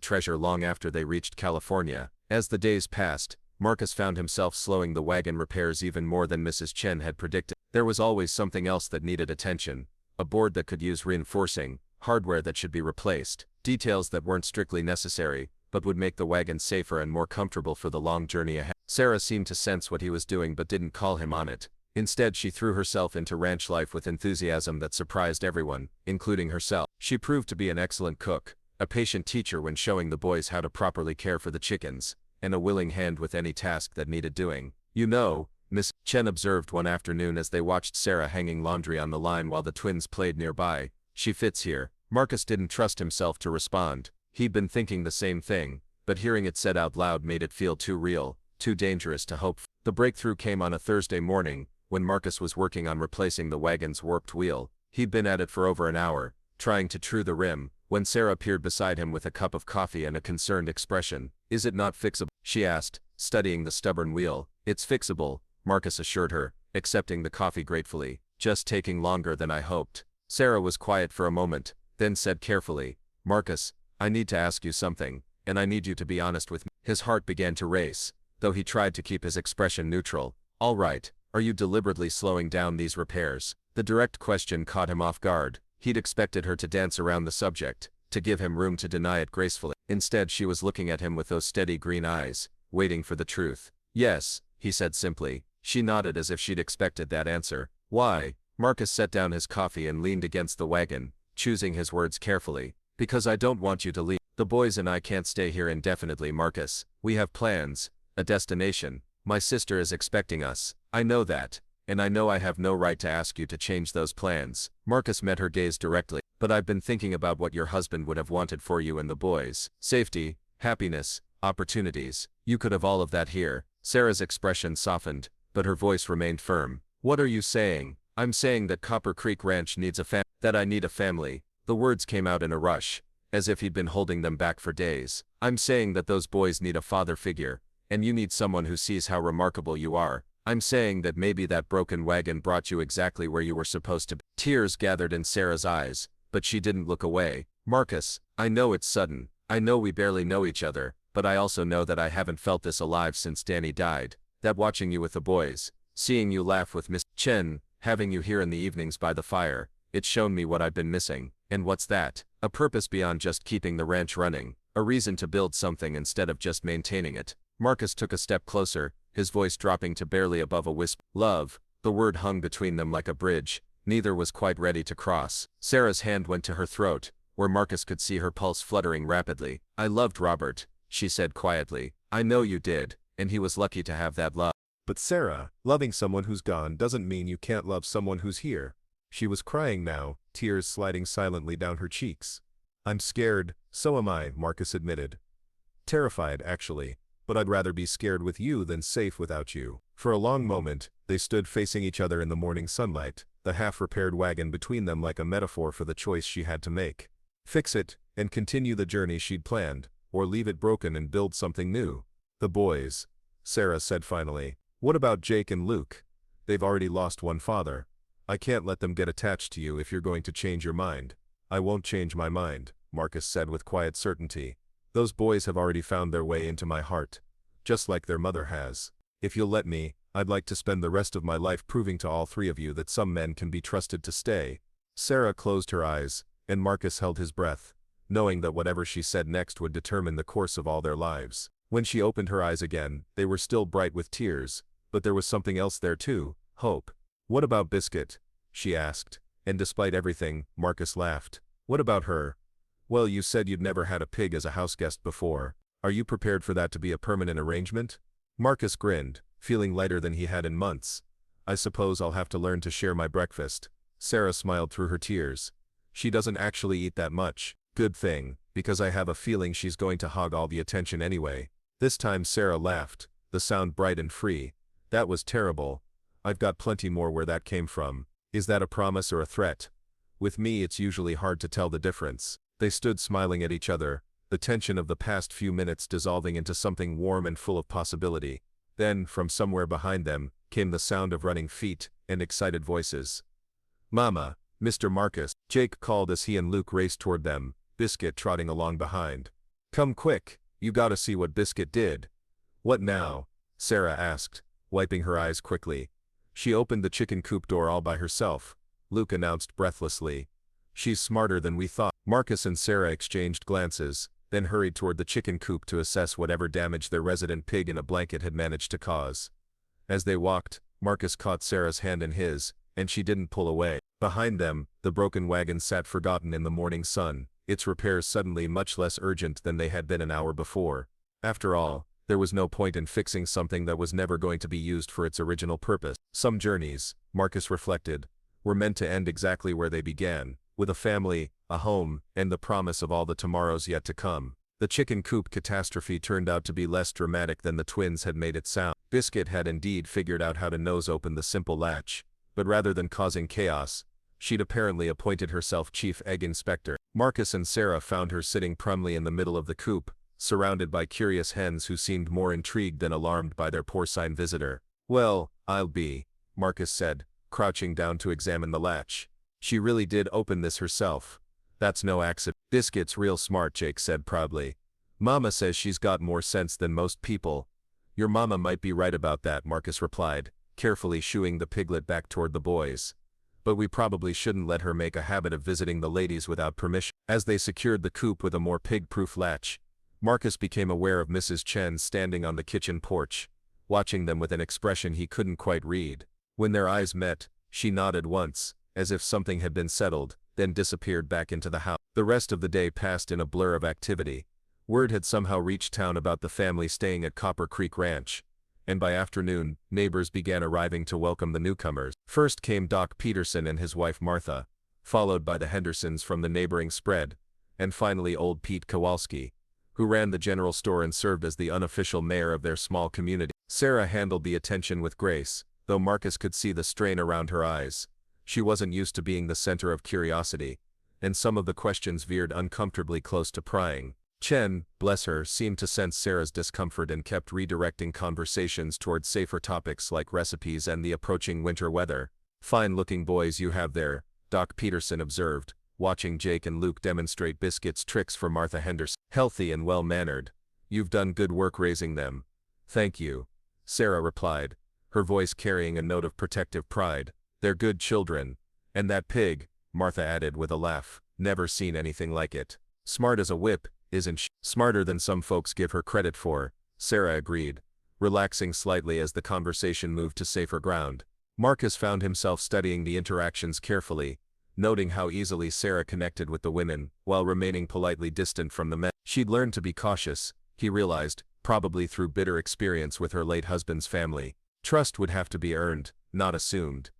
treasure long after they reached California. As the days passed, Marcus found himself slowing the wagon repairs even more than Mrs. Chen had predicted. There was always something else that needed attention, a board that could use reinforcing, hardware that should be replaced, details that weren't strictly necessary, but would make the wagon safer and more comfortable for the long journey ahead. Sarah seemed to sense what he was doing but didn't call him on it. Instead, she threw herself into ranch life with enthusiasm that surprised everyone, including herself. She proved to be an excellent cook, a patient teacher when showing the boys how to properly care for the chickens, and a willing hand with any task that needed doing. "You know," Miss Chen observed one afternoon as they watched Sarah hanging laundry on the line while the twins played nearby, "she fits here." Marcus didn't trust himself to respond. He'd been thinking the same thing, but hearing it said out loud made it feel too real, too dangerous to hope for. The breakthrough came on a Thursday morning, when Marcus was working on replacing the wagon's warped wheel. He'd been at it for over an hour, trying to true the rim, when Sarah appeared beside him with a cup of coffee and a concerned expression. "Is it not fixable?" she asked, studying the stubborn wheel. "It's fixable," Marcus assured her, accepting the coffee gratefully. "Just taking longer than I hoped." Sarah was quiet for a moment, then said carefully, "Marcus, I need to ask you something, and I need you to be honest with me." His heart began to race, though he tried to keep his expression neutral. "All right, are you deliberately slowing down these repairs?" The direct question caught him off guard. He'd expected her to dance around the subject, to give him room to deny it gracefully. Instead, she was looking at him with those steady green eyes, waiting for the truth. "Yes," he said simply. She nodded as if she'd expected that answer. "Why?" Marcus set down his coffee and leaned against the wagon, choosing his words carefully. "Because I don't want you to leave. The boys and I can't stay here indefinitely, Marcus. We have plans, a destination. My sister is expecting us. I know that, and I know I have no right to ask you to change those plans." Marcus met her gaze directly. "But I've been thinking about what your husband would have wanted for you and the boys. Safety, happiness, opportunities. You could have all of that here." Sarah's expression softened, but her voice remained firm. "What are you saying?" "I'm saying that Copper Creek Ranch needs a that I need a family." The words came out in a rush, as if he'd been holding them back for days. "I'm saying that those boys need a father figure, and you need someone who sees how remarkable you are. I'm saying that maybe that broken wagon brought you exactly where you were supposed to be." Tears gathered in Sarah's eyes, but she didn't look away. "Marcus, I know it's sudden. I know we barely know each other, but I also know that I haven't felt this alive since Danny died. That watching you with the boys, seeing you laugh with Miss Chen, having you here in the evenings by the fire, it's shown me what I've been missing." "And what's that?" "A purpose beyond just keeping the ranch running. A reason to build something instead of just maintaining it." Marcus took a step closer, his voice dropping to barely above a whisper. "Love." The word hung between them like a bridge. Neither was quite ready to cross. Sarah's hand went to her throat, where Marcus could see her pulse fluttering rapidly. "I loved Robert," she said quietly. "I know you did, and he was lucky to have that love." But Sarah, loving someone who's gone doesn't mean you can't love someone who's here. She was crying now, tears sliding silently down her cheeks. "I'm scared, so am I," Marcus admitted. "Terrified, actually, but I'd rather be scared with you than safe without you." For a long moment, they stood facing each other in the morning sunlight, the half-repaired wagon between them like a metaphor for the choice she had to make. Fix it, and continue the journey she'd planned, or leave it broken and build something new. "The boys," Sarah said finally. "What about Jake and Luke? They've already lost one father. I can't let them get attached to you if you're going to change your mind." "I won't change my mind," Marcus said with quiet certainty. "Those boys have already found their way into my heart, just like their mother has. If you'll let me, I'd like to spend the rest of my life proving to all three of you that some men can be trusted to stay." Sarah closed her eyes, and Marcus held his breath, knowing that whatever she said next would determine the course of all their lives. When she opened her eyes again, they were still bright with tears, but there was something else there too, hope. "What about Biscuit?" she asked, and despite everything, Marcus laughed. "What about her?" "Well, you said you'd never had a pig as a houseguest before. Are you prepared for that to be a permanent arrangement?" Marcus grinned, feeling lighter than he had in months. "I suppose I'll have to learn to share my breakfast." Sarah smiled through her tears. "She doesn't actually eat that much. Good thing, because I have a feeling she's going to hog all the attention anyway." This time Sarah laughed, the sound bright and free. "That was terrible. I've got plenty more where that came from." "Is that a promise or a threat?" "With me it's usually hard to tell the difference." They stood smiling at each other, the tension of the past few minutes dissolving into something warm and full of possibility. Then, from somewhere behind them, came the sound of running feet and excited voices. "Mama, Mr. Marcus," Jake called as he and Luke raced toward them, Biscuit trotting along behind. "Come quick, you gotta see what Biscuit did." "What now?" Sarah asked, wiping her eyes quickly. "She opened the chicken coop door all by herself," Luke announced breathlessly. She's smarter than we thought. Marcus and Sarah exchanged glances, then hurried toward the chicken coop to assess whatever damage their resident pig in a blanket had managed to cause. As they walked, Marcus caught Sarah's hand in his, and she didn't pull away. Behind them, the broken wagon sat forgotten in the morning sun, its repairs suddenly much less urgent than they had been an hour before. After all, there was no point in fixing something that was never going to be used for its original purpose. Some journeys, Marcus reflected, were meant to end exactly where they began, with a family, a home, and the promise of all the tomorrows yet to come. The chicken coop catastrophe turned out to be less dramatic than the twins had made it sound. Biscuit had indeed figured out how to nose open the simple latch, but rather than causing chaos, she'd apparently appointed herself chief egg inspector. Marcus and Sarah found her sitting primly in the middle of the coop, surrounded by curious hens who seemed more intrigued than alarmed by their porcine visitor. "Well, I'll be," Marcus said, crouching down to examine the latch. "She really did open this herself. That's no accident." "Biscuit's real smart," Jake said proudly. "Mama says she's got more sense than most people." "Your mama might be right about that," Marcus replied, carefully shooing the piglet back toward the boys. "But we probably shouldn't let her make a habit of visiting the ladies without permission." As they secured the coop with a more pig-proof latch, Marcus became aware of Mrs. Chen standing on the kitchen porch, watching them with an expression he couldn't quite read. When their eyes met, she nodded once, as if something had been settled, then disappeared back into the house. The rest of the day passed in a blur of activity. Word had somehow reached town about the family staying at Copper Creek Ranch, and by afternoon, neighbors began arriving to welcome the newcomers. First came Doc Peterson and his wife Martha, followed by the Hendersons from the neighboring spread, and finally old Pete Kowalski, who ran the general store and served as the unofficial mayor of their small community. Sarah handled the attention with grace, though Marcus could see the strain around her eyes. She wasn't used to being the center of curiosity, and some of the questions veered uncomfortably close to prying. Chen, bless her, seemed to sense Sarah's discomfort and kept redirecting conversations toward safer topics like recipes and the approaching winter weather. "Fine-looking boys you have there," Doc Peterson observed, watching Jake and Luke demonstrate Biscuit's tricks for Martha Henderson. "Healthy and well-mannered. You've done good work raising them." "Thank you," Sarah replied, her voice carrying a note of protective pride. "They're good children. And that pig," Martha added with a laugh, "never seen anything like it. Smart as a whip, isn't she?" "Smarter than some folks give her credit for," Sarah agreed, relaxing slightly as the conversation moved to safer ground. Marcus found himself studying the interactions carefully, noting how easily Sarah connected with the women, while remaining politely distant from the men. She'd learned to be cautious, he realized, probably through bitter experience with her late husband's family. Trust would have to be earned, not assumed.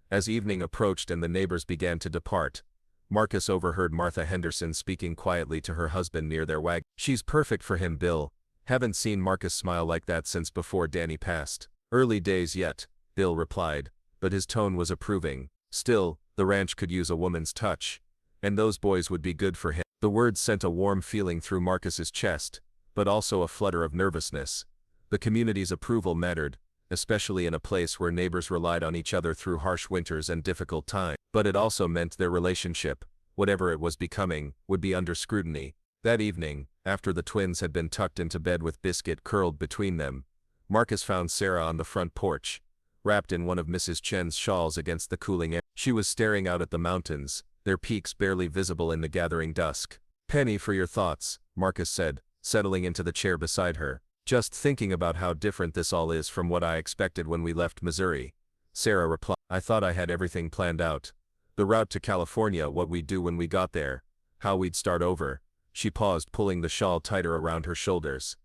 As evening approached and the neighbors began to depart, Marcus overheard Martha Henderson speaking quietly to her husband near their wagon. "She's perfect for him, Bill." Haven't seen Marcus smile like that since before Danny passed. "Early days yet," Bill replied, but his tone was approving. Still, the ranch could use a woman's touch, and those boys would be good for him. The words sent a warm feeling through Marcus's chest, but also a flutter of nervousness. The community's approval mattered, especially in a place where neighbors relied on each other through harsh winters and difficult times. But it also meant their relationship, whatever it was becoming, would be under scrutiny. That evening, after the twins had been tucked into bed with Biscuit curled between them, Marcus found Sarah on the front porch, wrapped in one of Mrs. Chen's shawls against the cooling air. She was staring out at the mountains, their peaks barely visible in the gathering dusk. "Penny for your thoughts," Marcus said, settling into the chair beside her. "Just thinking about how different this all is from what I expected when we left Missouri," Sarah replied. "I thought I had everything planned out. The route to California, what we'd do when we got there, how we'd start over." She paused, pulling the shawl tighter around her shoulders.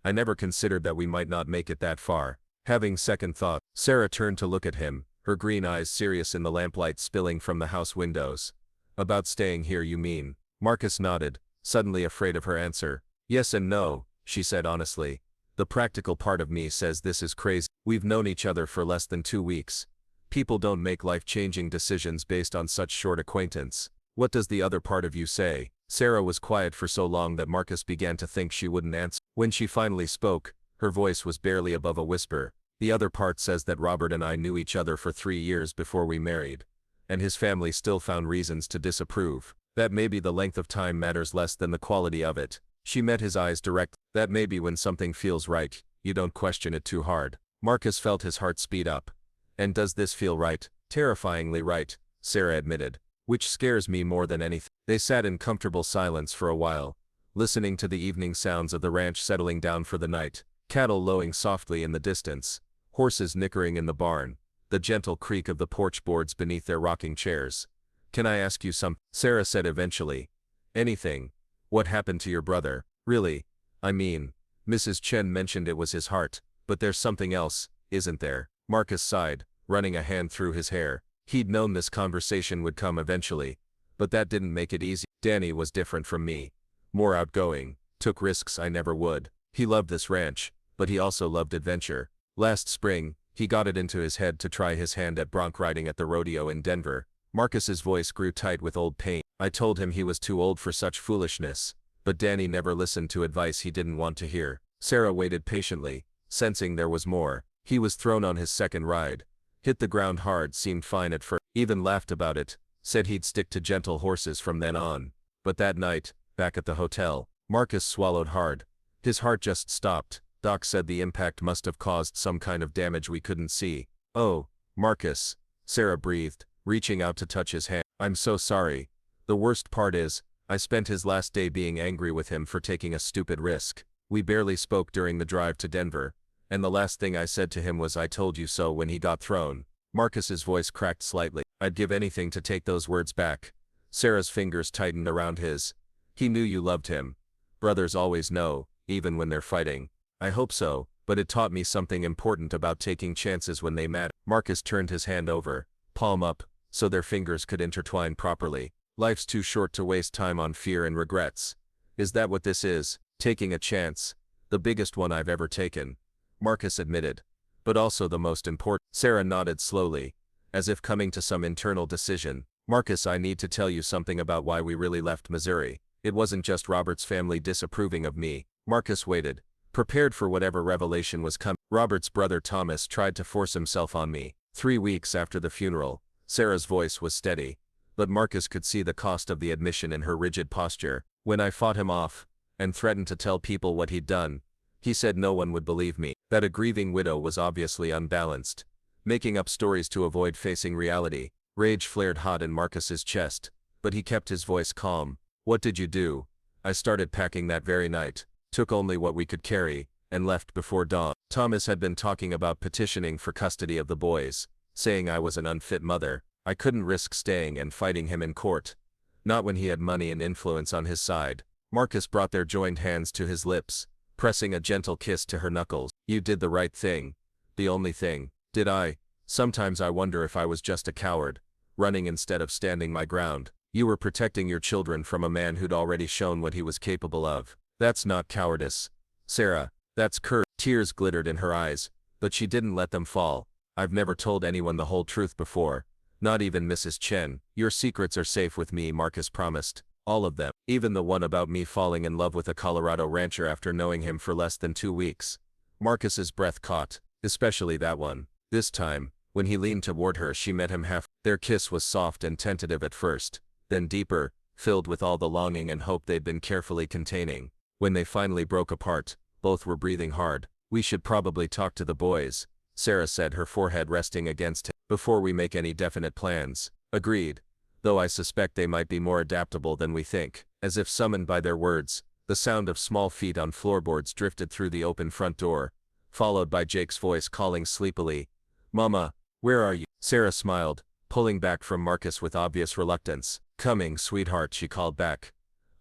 "I never considered that we might not make it that far." Having second thought, Sarah turned to look at him, her green eyes serious in the lamplight spilling from the house windows. "About staying here, you mean?" Marcus nodded, suddenly afraid of her answer. "Yes and no," she said honestly. "The practical part of me says this is crazy. We've known each other for less than 2 weeks. People don't make life-changing decisions based on such short acquaintance. What does the other part of you say?" Sarah was quiet for so long that Marcus began to think she wouldn't answer. When she finally spoke, her voice was barely above a whisper. "The other part says that Robert and I knew each other for 3 years before we married, and his family still found reasons to disapprove. That maybe the length of time matters less than the quality of it." She met his eyes directly. "That maybe when something feels right, you don't question it too hard." Marcus felt his heart speed up. "And does this feel right?" "Terrifyingly right," Sarah admitted. which scares me more than anything. They sat in comfortable silence for a while, listening to the evening sounds of the ranch settling down for the night, cattle lowing softly in the distance, horses nickering in the barn, the gentle creak of the porch boards beneath their rocking chairs. "Can I ask you something?" Sarah said eventually. "Anything. What happened to your brother? Really? I mean, Mrs. Chen mentioned it was his heart, but there's something else, isn't there?" Marcus sighed, running a hand through his hair. He'd known this conversation would come eventually, but that didn't make it easy. Danny was different from me. More outgoing, took risks I never would. He loved this ranch, but he also loved adventure. Last spring, he got it into his head to try his hand at bronc riding at the rodeo in Denver. Marcus's voice grew tight with old pain. "I told him he was too old for such foolishness, but Danny never listened to advice he didn't want to hear." Sarah waited patiently, sensing there was more. "He was thrown on his second ride. Hit the ground hard, seemed fine at first, even laughed about it, said he'd stick to gentle horses from then on. But that night, back at the hotel," Marcus swallowed hard. His heart just stopped. "Doc said the impact must have caused some kind of damage we couldn't see." "Oh, Marcus," Sarah breathed, reaching out to touch his hand. "I'm so sorry. The worst part is, I spent his last day being angry with him for taking a stupid risk. We barely spoke during the drive to Denver, and the last thing I said to him was 'I told you so' when he got thrown." Marcus's voice cracked slightly. "I'd give anything to take those words back." Sarah's fingers tightened around his. "He knew you loved him. Brothers always know, even when they're fighting." "I hope so, but it taught me something important about taking chances when they matter." Marcus turned his hand over, palm up, so their fingers could intertwine properly. "Life's too short to waste time on fear and regrets. Is that what this is? Taking a chance? The biggest one I've ever taken," Marcus admitted. "But also the most important." Sarah nodded slowly, as if coming to some internal decision. "Marcus, I need to tell you something about why we really left Missouri. It wasn't just Robert's family disapproving of me." Marcus waited, prepared for whatever revelation was coming. "Robert's brother Thomas tried to force himself on me. 3 weeks after the funeral." Sarah's voice was steady, but Marcus could see the cost of the admission in her rigid posture. "When I fought him off, and threatened to tell people what he'd done, he said no one would believe me, that a grieving widow was obviously unbalanced, making up stories to avoid facing reality." Rage flared hot in Marcus's chest, but he kept his voice calm. "What did you do?" "I started packing that very night, took only what we could carry, and left before dawn." Thomas had been talking about petitioning for custody of the boys, saying I was an unfit mother. I couldn't risk staying and fighting him in court. Not when he had money and influence on his side. Marcus brought their joined hands to his lips, pressing a gentle kiss to her knuckles. "You did the right thing. The only thing." "Did I? Sometimes I wonder if I was just a coward, running instead of standing my ground." "You were protecting your children from a man who'd already shown what he was capable of." "That's not cowardice, Sarah. That's courage." Tears glittered in her eyes, but she didn't let them fall. "I've never told anyone the whole truth before. Not even Mrs. Chen." "Your secrets are safe with me," Marcus promised. "All of them. Even the one about me falling in love with a Colorado rancher after knowing him for less than 2 weeks." Marcus's breath caught, especially that one. This time, when he leaned toward her, she met him half. Their kiss was soft and tentative at first, then deeper, filled with all the longing and hope they'd been carefully containing. When they finally broke apart, both were breathing hard. "We should probably talk to the boys," Sarah said, her forehead resting against him, "before we make any definite plans." "Agreed. Though I suspect they might be more adaptable than we think." As if summoned by their words, the sound of small feet on floorboards drifted through the open front door, followed by Jake's voice calling sleepily, "Mama, where are you?" Sarah smiled, pulling back from Marcus with obvious reluctance. "Coming, sweetheart," she called back.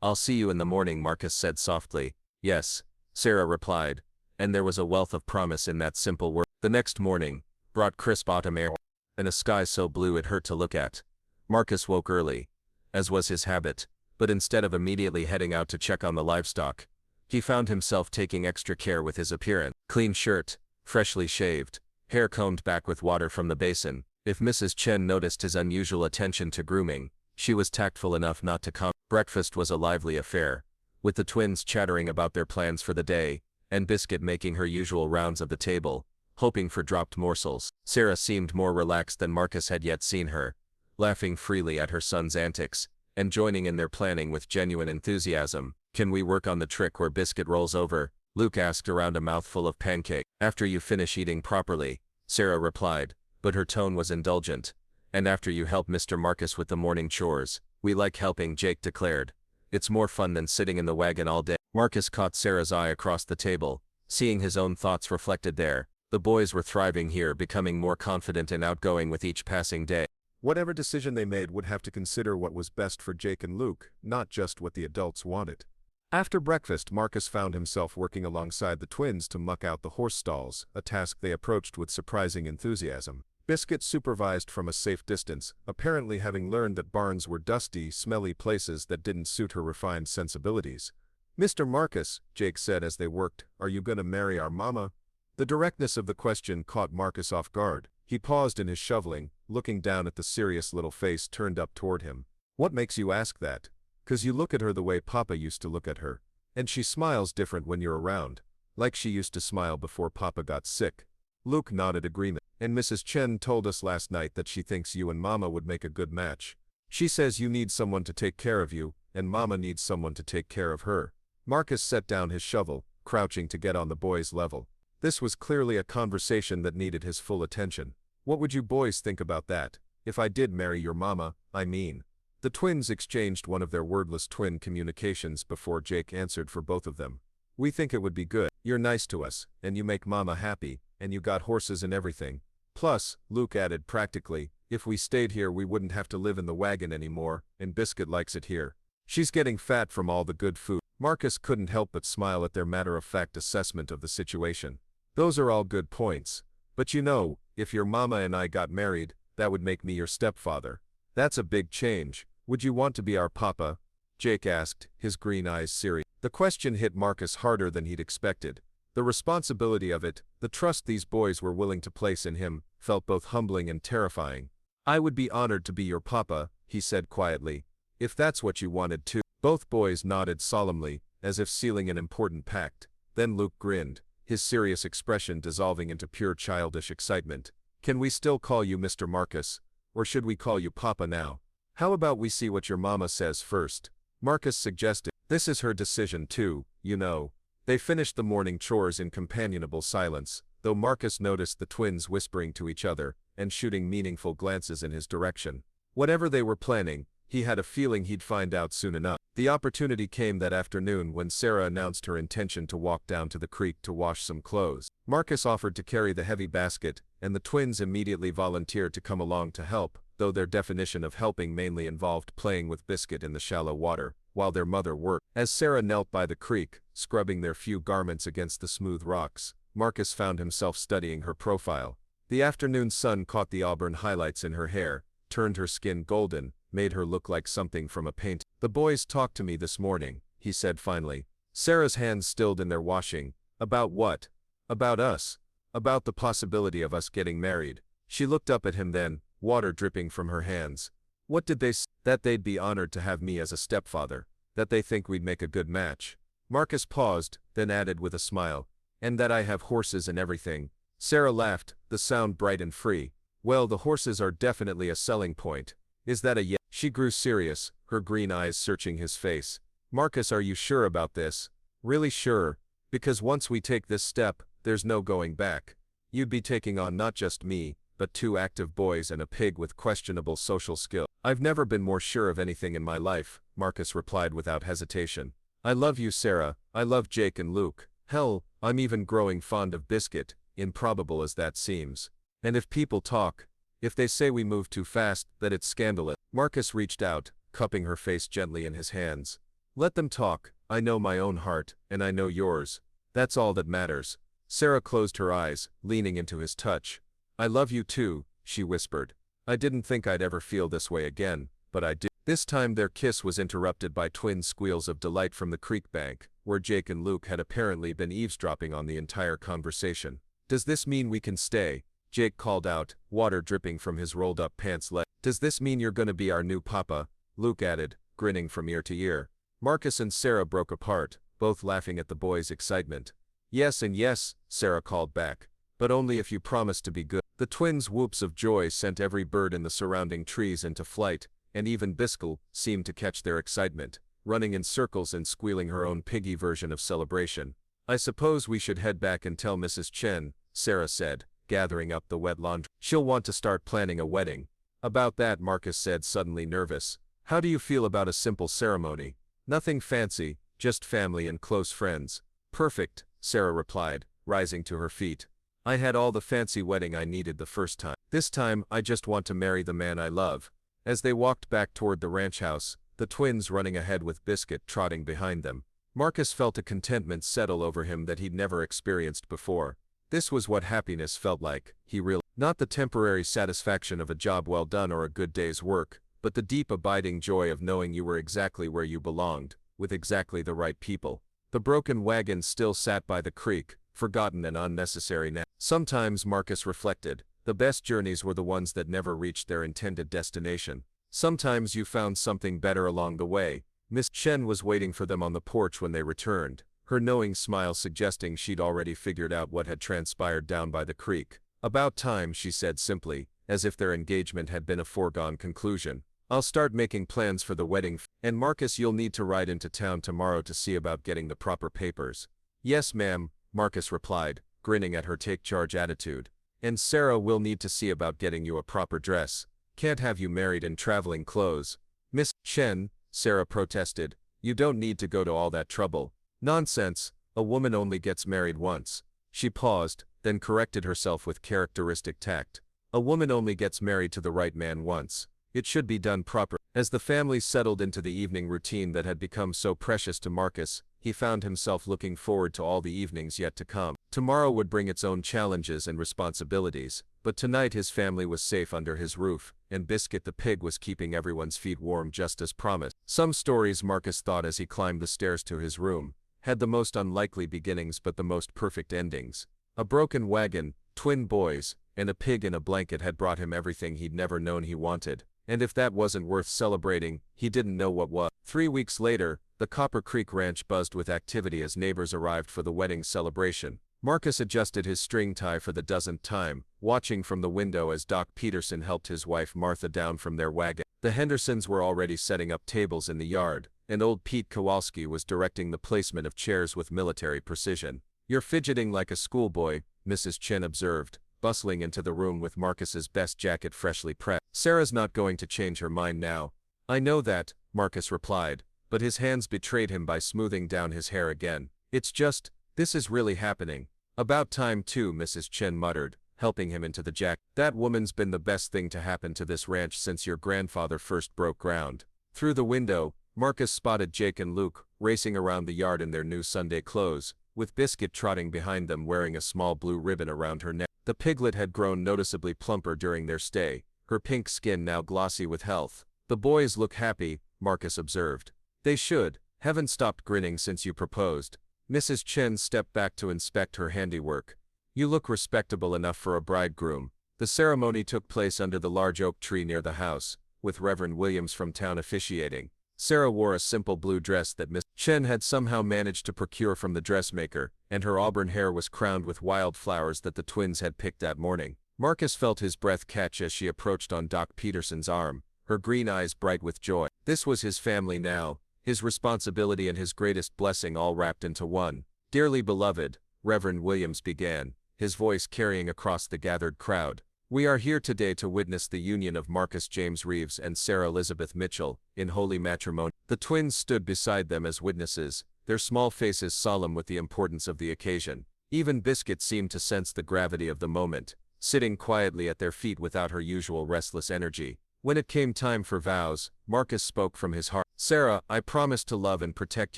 "I'll see you in the morning," Marcus said softly. "Yes," Sarah replied, and there was a wealth of promise in that simple word. The next morning brought crisp autumn air, and a sky so blue it hurt to look at. Marcus woke early, as was his habit, but instead of immediately heading out to check on the livestock, he found himself taking extra care with his appearance. Clean shirt, freshly shaved, hair combed back with water from the basin. If Mrs. Chen noticed his unusual attention to grooming, she was tactful enough not to comment. Breakfast was a lively affair, with the twins chattering about their plans for the day, and Biscuit making her usual rounds of the table, hoping for dropped morsels. Sarah seemed more relaxed than Marcus had yet seen her, laughing freely at her son's antics, and joining in their planning with genuine enthusiasm. "Can we work on the trick where Biscuit rolls over?" Luke asked around a mouthful of pancake. "After you finish eating properly," Sarah replied, but her tone was indulgent. And after you help Mr. Marcus with the morning chores, we like helping, Jake declared. It's more fun than sitting in the wagon all day. Marcus caught Sarah's eye across the table, seeing his own thoughts reflected there. The boys were thriving here, becoming more confident and outgoing with each passing day. Whatever decision they made would have to consider what was best for Jake and Luke, not just what the adults wanted. After breakfast, Marcus found himself working alongside the twins to muck out the horse stalls, a task they approached with surprising enthusiasm. Biscuit supervised from a safe distance, apparently having learned that barns were dusty, smelly places that didn't suit her refined sensibilities. "Mr. Marcus," Jake said as they worked, "are you gonna marry our mama?" The directness of the question caught Marcus off guard. He paused in his shoveling, looking down at the serious little face turned up toward him. "What makes you ask that?" "'Cause you look at her the way Papa used to look at her. And she smiles different when you're around. Like she used to smile before Papa got sick." Luke nodded agreement. "And Mrs. Chen told us last night that she thinks you and Mama would make a good match. She says you need someone to take care of you, and Mama needs someone to take care of her." Marcus set down his shovel, crouching to get on the boys' level. This was clearly a conversation that needed his full attention. "What would you boys think about that? If I did marry your mama, I mean." The twins exchanged one of their wordless twin communications before Jake answered for both of them. "We think it would be good. You're nice to us, and you make Mama happy, and you got horses and everything. Plus," Luke added practically, "if we stayed here we wouldn't have to live in the wagon anymore, and Biscuit likes it here. She's getting fat from all the good food." Marcus couldn't help but smile at their matter-of-fact assessment of the situation. "Those are all good points. But you know, if your mama and I got married, that would make me your stepfather. That's a big change. Would you want to be our papa?" Jake asked, his green eyes serious. The question hit Marcus harder than he'd expected. The responsibility of it, the trust these boys were willing to place in him, felt both humbling and terrifying. "I would be honored to be your papa," he said quietly, "if that's what you wanted to." Both boys nodded solemnly, as if sealing an important pact. Then Luke grinned, his serious expression dissolving into pure childish excitement. "Can we still call you Mr. Marcus? Or should we call you Papa now? How about we see what your mama says first?" Marcus suggested. "This is her decision too, you know." They finished the morning chores in companionable silence, though Marcus noticed the twins whispering to each other and shooting meaningful glances in his direction. Whatever they were planning, he had a feeling he'd find out soon enough. The opportunity came that afternoon when Sarah announced her intention to walk down to the creek to wash some clothes. Marcus offered to carry the heavy basket, and the twins immediately volunteered to come along to help, though their definition of helping mainly involved playing with Biscuit in the shallow water, while their mother worked. As Sarah knelt by the creek, scrubbing their few garments against the smooth rocks, Marcus found himself studying her profile. The afternoon sun caught the auburn highlights in her hair, turned her skin golden, made her look like something from a painting. "The boys talked to me this morning," he said finally. Sarah's hands stilled in their washing. "About what?" "About us. About the possibility of us getting married." She looked up at him then, water dripping from her hands. "What did they say?" "That they'd be honored to have me as a stepfather. That they think we'd make a good match." Marcus paused, then added with a smile, "And that I have horses and everything." Sarah laughed, the sound bright and free. "Well, the horses are definitely a selling point. Is that a yes?" She grew serious, her green eyes searching his face. "Marcus, are you sure about this? Really sure? Because once we take this step, there's no going back. You'd be taking on not just me, but 2 active boys and a pig with questionable social skill." "I've never been more sure of anything in my life," Marcus replied without hesitation. "I love you, Sarah. I love Jake and Luke. Hell, I'm even growing fond of Biscuit, improbable as that seems. And if people talk, if they say we move too fast, that it's scandalous." Marcus reached out, cupping her face gently in his hands. "Let them talk. I know my own heart, and I know yours. That's all that matters." Sarah closed her eyes, leaning into his touch. "I love you too," she whispered. "I didn't think I'd ever feel this way again, but I did." This time their kiss was interrupted by twin squeals of delight from the creek bank, where Jake and Luke had apparently been eavesdropping on the entire conversation. "Does this mean we can stay?" Jake called out, water dripping from his rolled-up pants leg. "Does this mean you're gonna be our new papa?" Luke added, grinning from ear to ear. Marcus and Sarah broke apart, both laughing at the boys' excitement. "Yes and yes," Sarah called back. "But only if you promise to be good." The twins' whoops of joy sent every bird in the surrounding trees into flight, and even Biscuit seemed to catch their excitement, running in circles and squealing her own piggy version of celebration. "I suppose we should head back and tell Mrs. Chen," Sarah said, gathering up the wet laundry. "She'll want to start planning a wedding." About that, Marcus said, suddenly nervous. How do you feel about a simple ceremony? Nothing fancy, just family and close friends. Perfect, Sarah replied, rising to her feet. I had all the fancy wedding I needed the first time. This time, I just want to marry the man I love. As they walked back toward the ranch house, the twins running ahead with Biscuit trotting behind them, Marcus felt a contentment settle over him that he'd never experienced before. This was what happiness felt like, he realized. Not the temporary satisfaction of a job well done or a good day's work, but the deep abiding joy of knowing you were exactly where you belonged, with exactly the right people. The broken wagon still sat by the creek, forgotten and unnecessary now. Sometimes, Marcus reflected, the best journeys were the ones that never reached their intended destination. Sometimes you found something better along the way. Miss Chen was waiting for them on the porch when they returned, her knowing smile suggesting she'd already figured out what had transpired down by the creek. About time, she said simply, as if their engagement had been a foregone conclusion. I'll start making plans for the wedding, and Marcus, you'll need to ride into town tomorrow to see about getting the proper papers. Yes, ma'am, Marcus replied, grinning at her take-charge attitude. And Sarah will need to see about getting you a proper dress. Can't have you married in traveling clothes. Miss Chen, Sarah protested, you don't need to go to all that trouble. Nonsense, a woman only gets married once. She paused, then corrected herself with characteristic tact. A woman only gets married to the right man once. It should be done proper. As the family settled into the evening routine that had become so precious to Marcus, he found himself looking forward to all the evenings yet to come. Tomorrow would bring its own challenges and responsibilities, but tonight his family was safe under his roof, and Biscuit the pig was keeping everyone's feet warm just as promised. Some stories, Marcus thought as he climbed the stairs to his room, had the most unlikely beginnings but the most perfect endings. A broken wagon, twin boys, and a pig in a blanket had brought him everything he'd never known he wanted. And if that wasn't worth celebrating, he didn't know what was. 3 weeks later, the Copper Creek Ranch buzzed with activity as neighbors arrived for the wedding celebration. Marcus adjusted his string tie for the dozenth time, watching from the window as Doc Peterson helped his wife Martha down from their wagon. The Hendersons were already setting up tables in the yard, and old Pete Kowalski was directing the placement of chairs with military precision. You're fidgeting like a schoolboy, Mrs. Chen observed, bustling into the room with Marcus's best jacket freshly pressed. Sarah's not going to change her mind now. I know that, Marcus replied, but his hands betrayed him by smoothing down his hair again. It's just, this is really happening. About time too, Mrs. Chen muttered, helping him into the jacket. That woman's been the best thing to happen to this ranch since your grandfather first broke ground. Through the window, Marcus spotted Jake and Luke, racing around the yard in their new Sunday clothes, with Biscuit trotting behind them wearing a small blue ribbon around her neck. The piglet had grown noticeably plumper during their stay, her pink skin now glossy with health. The boys look happy, Marcus observed. They should. Haven't stopped grinning since you proposed. Mrs. Chen stepped back to inspect her handiwork. You look respectable enough for a bridegroom. The ceremony took place under the large oak tree near the house, with Reverend Williams from town officiating. Sarah wore a simple blue dress that Miss Chen had somehow managed to procure from the dressmaker, and her auburn hair was crowned with wildflowers that the twins had picked that morning. Marcus felt his breath catch as she approached on Doc Peterson's arm, her green eyes bright with joy. This was his family now, his responsibility and his greatest blessing all wrapped into one. Dearly beloved, Reverend Williams began, his voice carrying across the gathered crowd. We are here today to witness the union of Marcus James Reeves and Sarah Elizabeth Mitchell, in holy matrimony. The twins stood beside them as witnesses, their small faces solemn with the importance of the occasion. Even Biscuit seemed to sense the gravity of the moment, sitting quietly at their feet without her usual restless energy. When it came time for vows, Marcus spoke from his heart. Sarah, I promise to love and protect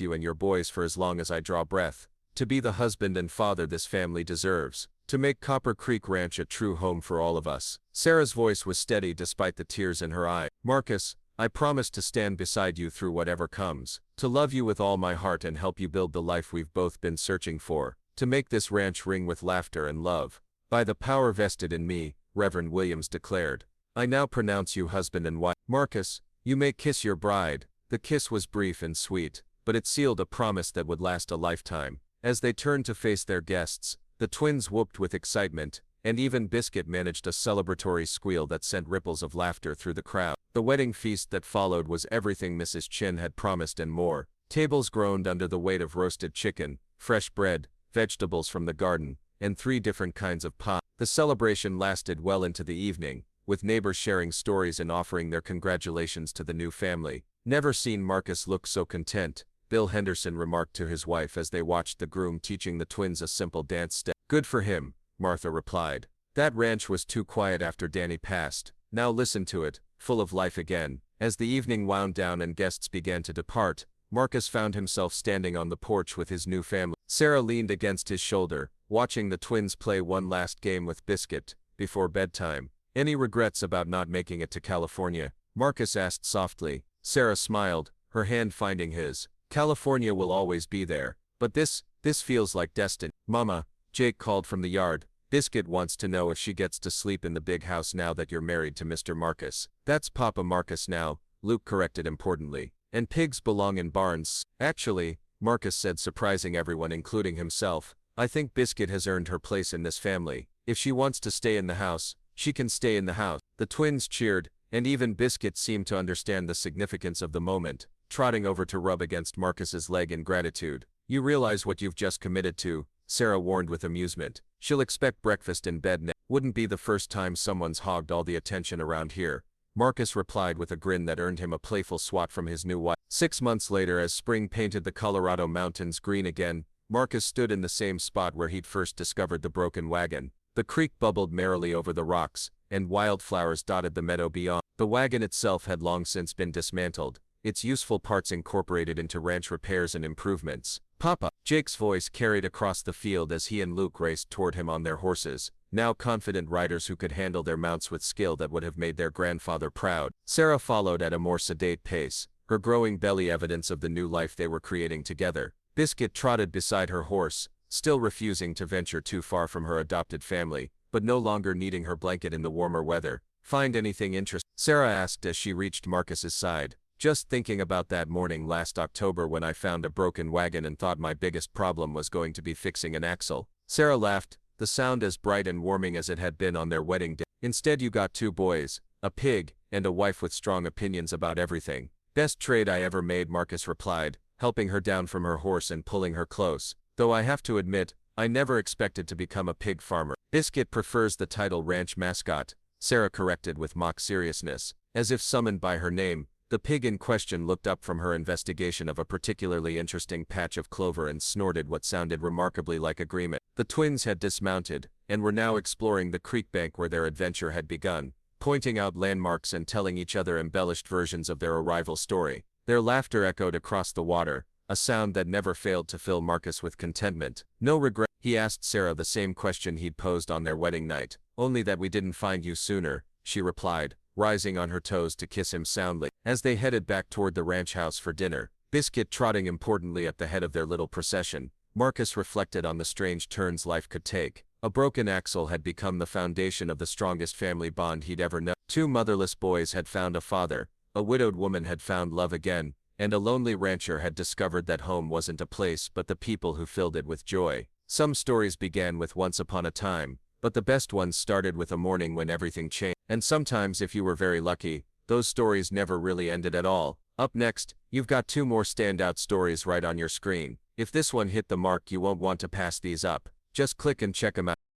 you and your boys for as long as I draw breath, to be the husband and father this family deserves, to make Copper Creek Ranch a true home for all of us. Sarah's voice was steady despite the tears in her eye. Marcus, I promise to stand beside you through whatever comes, to love you with all my heart and help you build the life we've both been searching for, to make this ranch ring with laughter and love. By the power vested in me, Reverend Williams declared, I now pronounce you husband and wife. Marcus, you may kiss your bride. The kiss was brief and sweet, but it sealed a promise that would last a lifetime. As they turned to face their guests, the twins whooped with excitement, and even Biscuit managed a celebratory squeal that sent ripples of laughter through the crowd. The wedding feast that followed was everything Mrs. Chen had promised and more. Tables groaned under the weight of roasted chicken, fresh bread, vegetables from the garden, and 3 different kinds of pie. The celebration lasted well into the evening, with neighbors sharing stories and offering their congratulations to the new family. "Never seen Marcus look so content," Bill Henderson remarked to his wife as they watched the groom teaching the twins a simple dance step. "Good for him," Martha replied. "That ranch was too quiet after Danny passed. Now listen to it, full of life again." As the evening wound down and guests began to depart, Marcus found himself standing on the porch with his new family. Sarah leaned against his shoulder, watching the twins play one last game with Biscuit before bedtime. "Any regrets about not making it to California?" Marcus asked softly. Sarah smiled, her hand finding his. "California will always be there, but this feels like destiny." "Mama," Jake called from the yard, "Biscuit wants to know if she gets to sleep in the big house now that you're married to Mr. Marcus." "That's Papa Marcus now," Luke corrected importantly. "And pigs belong in barns." "Actually," Marcus said, surprising everyone including himself, "I think Biscuit has earned her place in this family. If she wants to stay in the house, she can stay in the house." The twins cheered, and even Biscuit seemed to understand the significance of the moment, trotting over to rub against Marcus's leg in gratitude. "You realize what you've just committed to," Sarah warned with amusement. "She'll expect breakfast in bed next. Wouldn't be the first time someone's hogged all the attention around here," Marcus replied with a grin that earned him a playful swat from his new wife. 6 months later, as spring painted the Colorado mountains green again, Marcus stood in the same spot where he'd first discovered the broken wagon. The creek bubbled merrily over the rocks, and wildflowers dotted the meadow beyond. The wagon itself had long since been dismantled, its useful parts incorporated into ranch repairs and improvements. "Papa," Jake's voice carried across the field as he and Luke raced toward him on their horses, now confident riders who could handle their mounts with skill that would have made their grandfather proud. Sarah followed at a more sedate pace, her growing belly evidence of the new life they were creating together. Biscuit trotted beside her horse, still refusing to venture too far from her adopted family, but no longer needing her blanket in the warmer weather. "Find anything interesting?" Sarah asked as she reached Marcus's side. "Just thinking about that morning last October when I found a broken wagon and thought my biggest problem was going to be fixing an axle." Sarah laughed, the sound as bright and warming as it had been on their wedding day. "Instead you got 2 boys, a pig, and a wife with strong opinions about everything." "Best trade I ever made," Marcus replied, helping her down from her horse and pulling her close. "Though I have to admit, I never expected to become a pig farmer." "Biscuit prefers the title ranch mascot," Sarah corrected with mock seriousness. As if summoned by her name, the pig in question looked up from her investigation of a particularly interesting patch of clover and snorted what sounded remarkably like agreement. The twins had dismounted, and were now exploring the creek bank where their adventure had begun, pointing out landmarks and telling each other embellished versions of their arrival story. Their laughter echoed across the water, a sound that never failed to fill Marcus with contentment. "No regret?" He asked Sarah the same question he'd posed on their wedding night. "Only that we didn't find you sooner," she replied, rising on her toes to kiss him soundly. As they headed back toward the ranch house for dinner, Biscuit trotting importantly at the head of their little procession, Marcus reflected on the strange turns life could take. A broken axle had become the foundation of the strongest family bond he'd ever known. 2 motherless boys had found a father, a widowed woman had found love again, and a lonely rancher had discovered that home wasn't a place but the people who filled it with joy. Some stories began with once upon a time, but the best ones started with a morning when everything changed. And sometimes, if you were very lucky, those stories never really ended at all. Up next, you've got 2 more standout stories right on your screen. If this one hit the mark, you won't want to pass these up. Just click and check them out.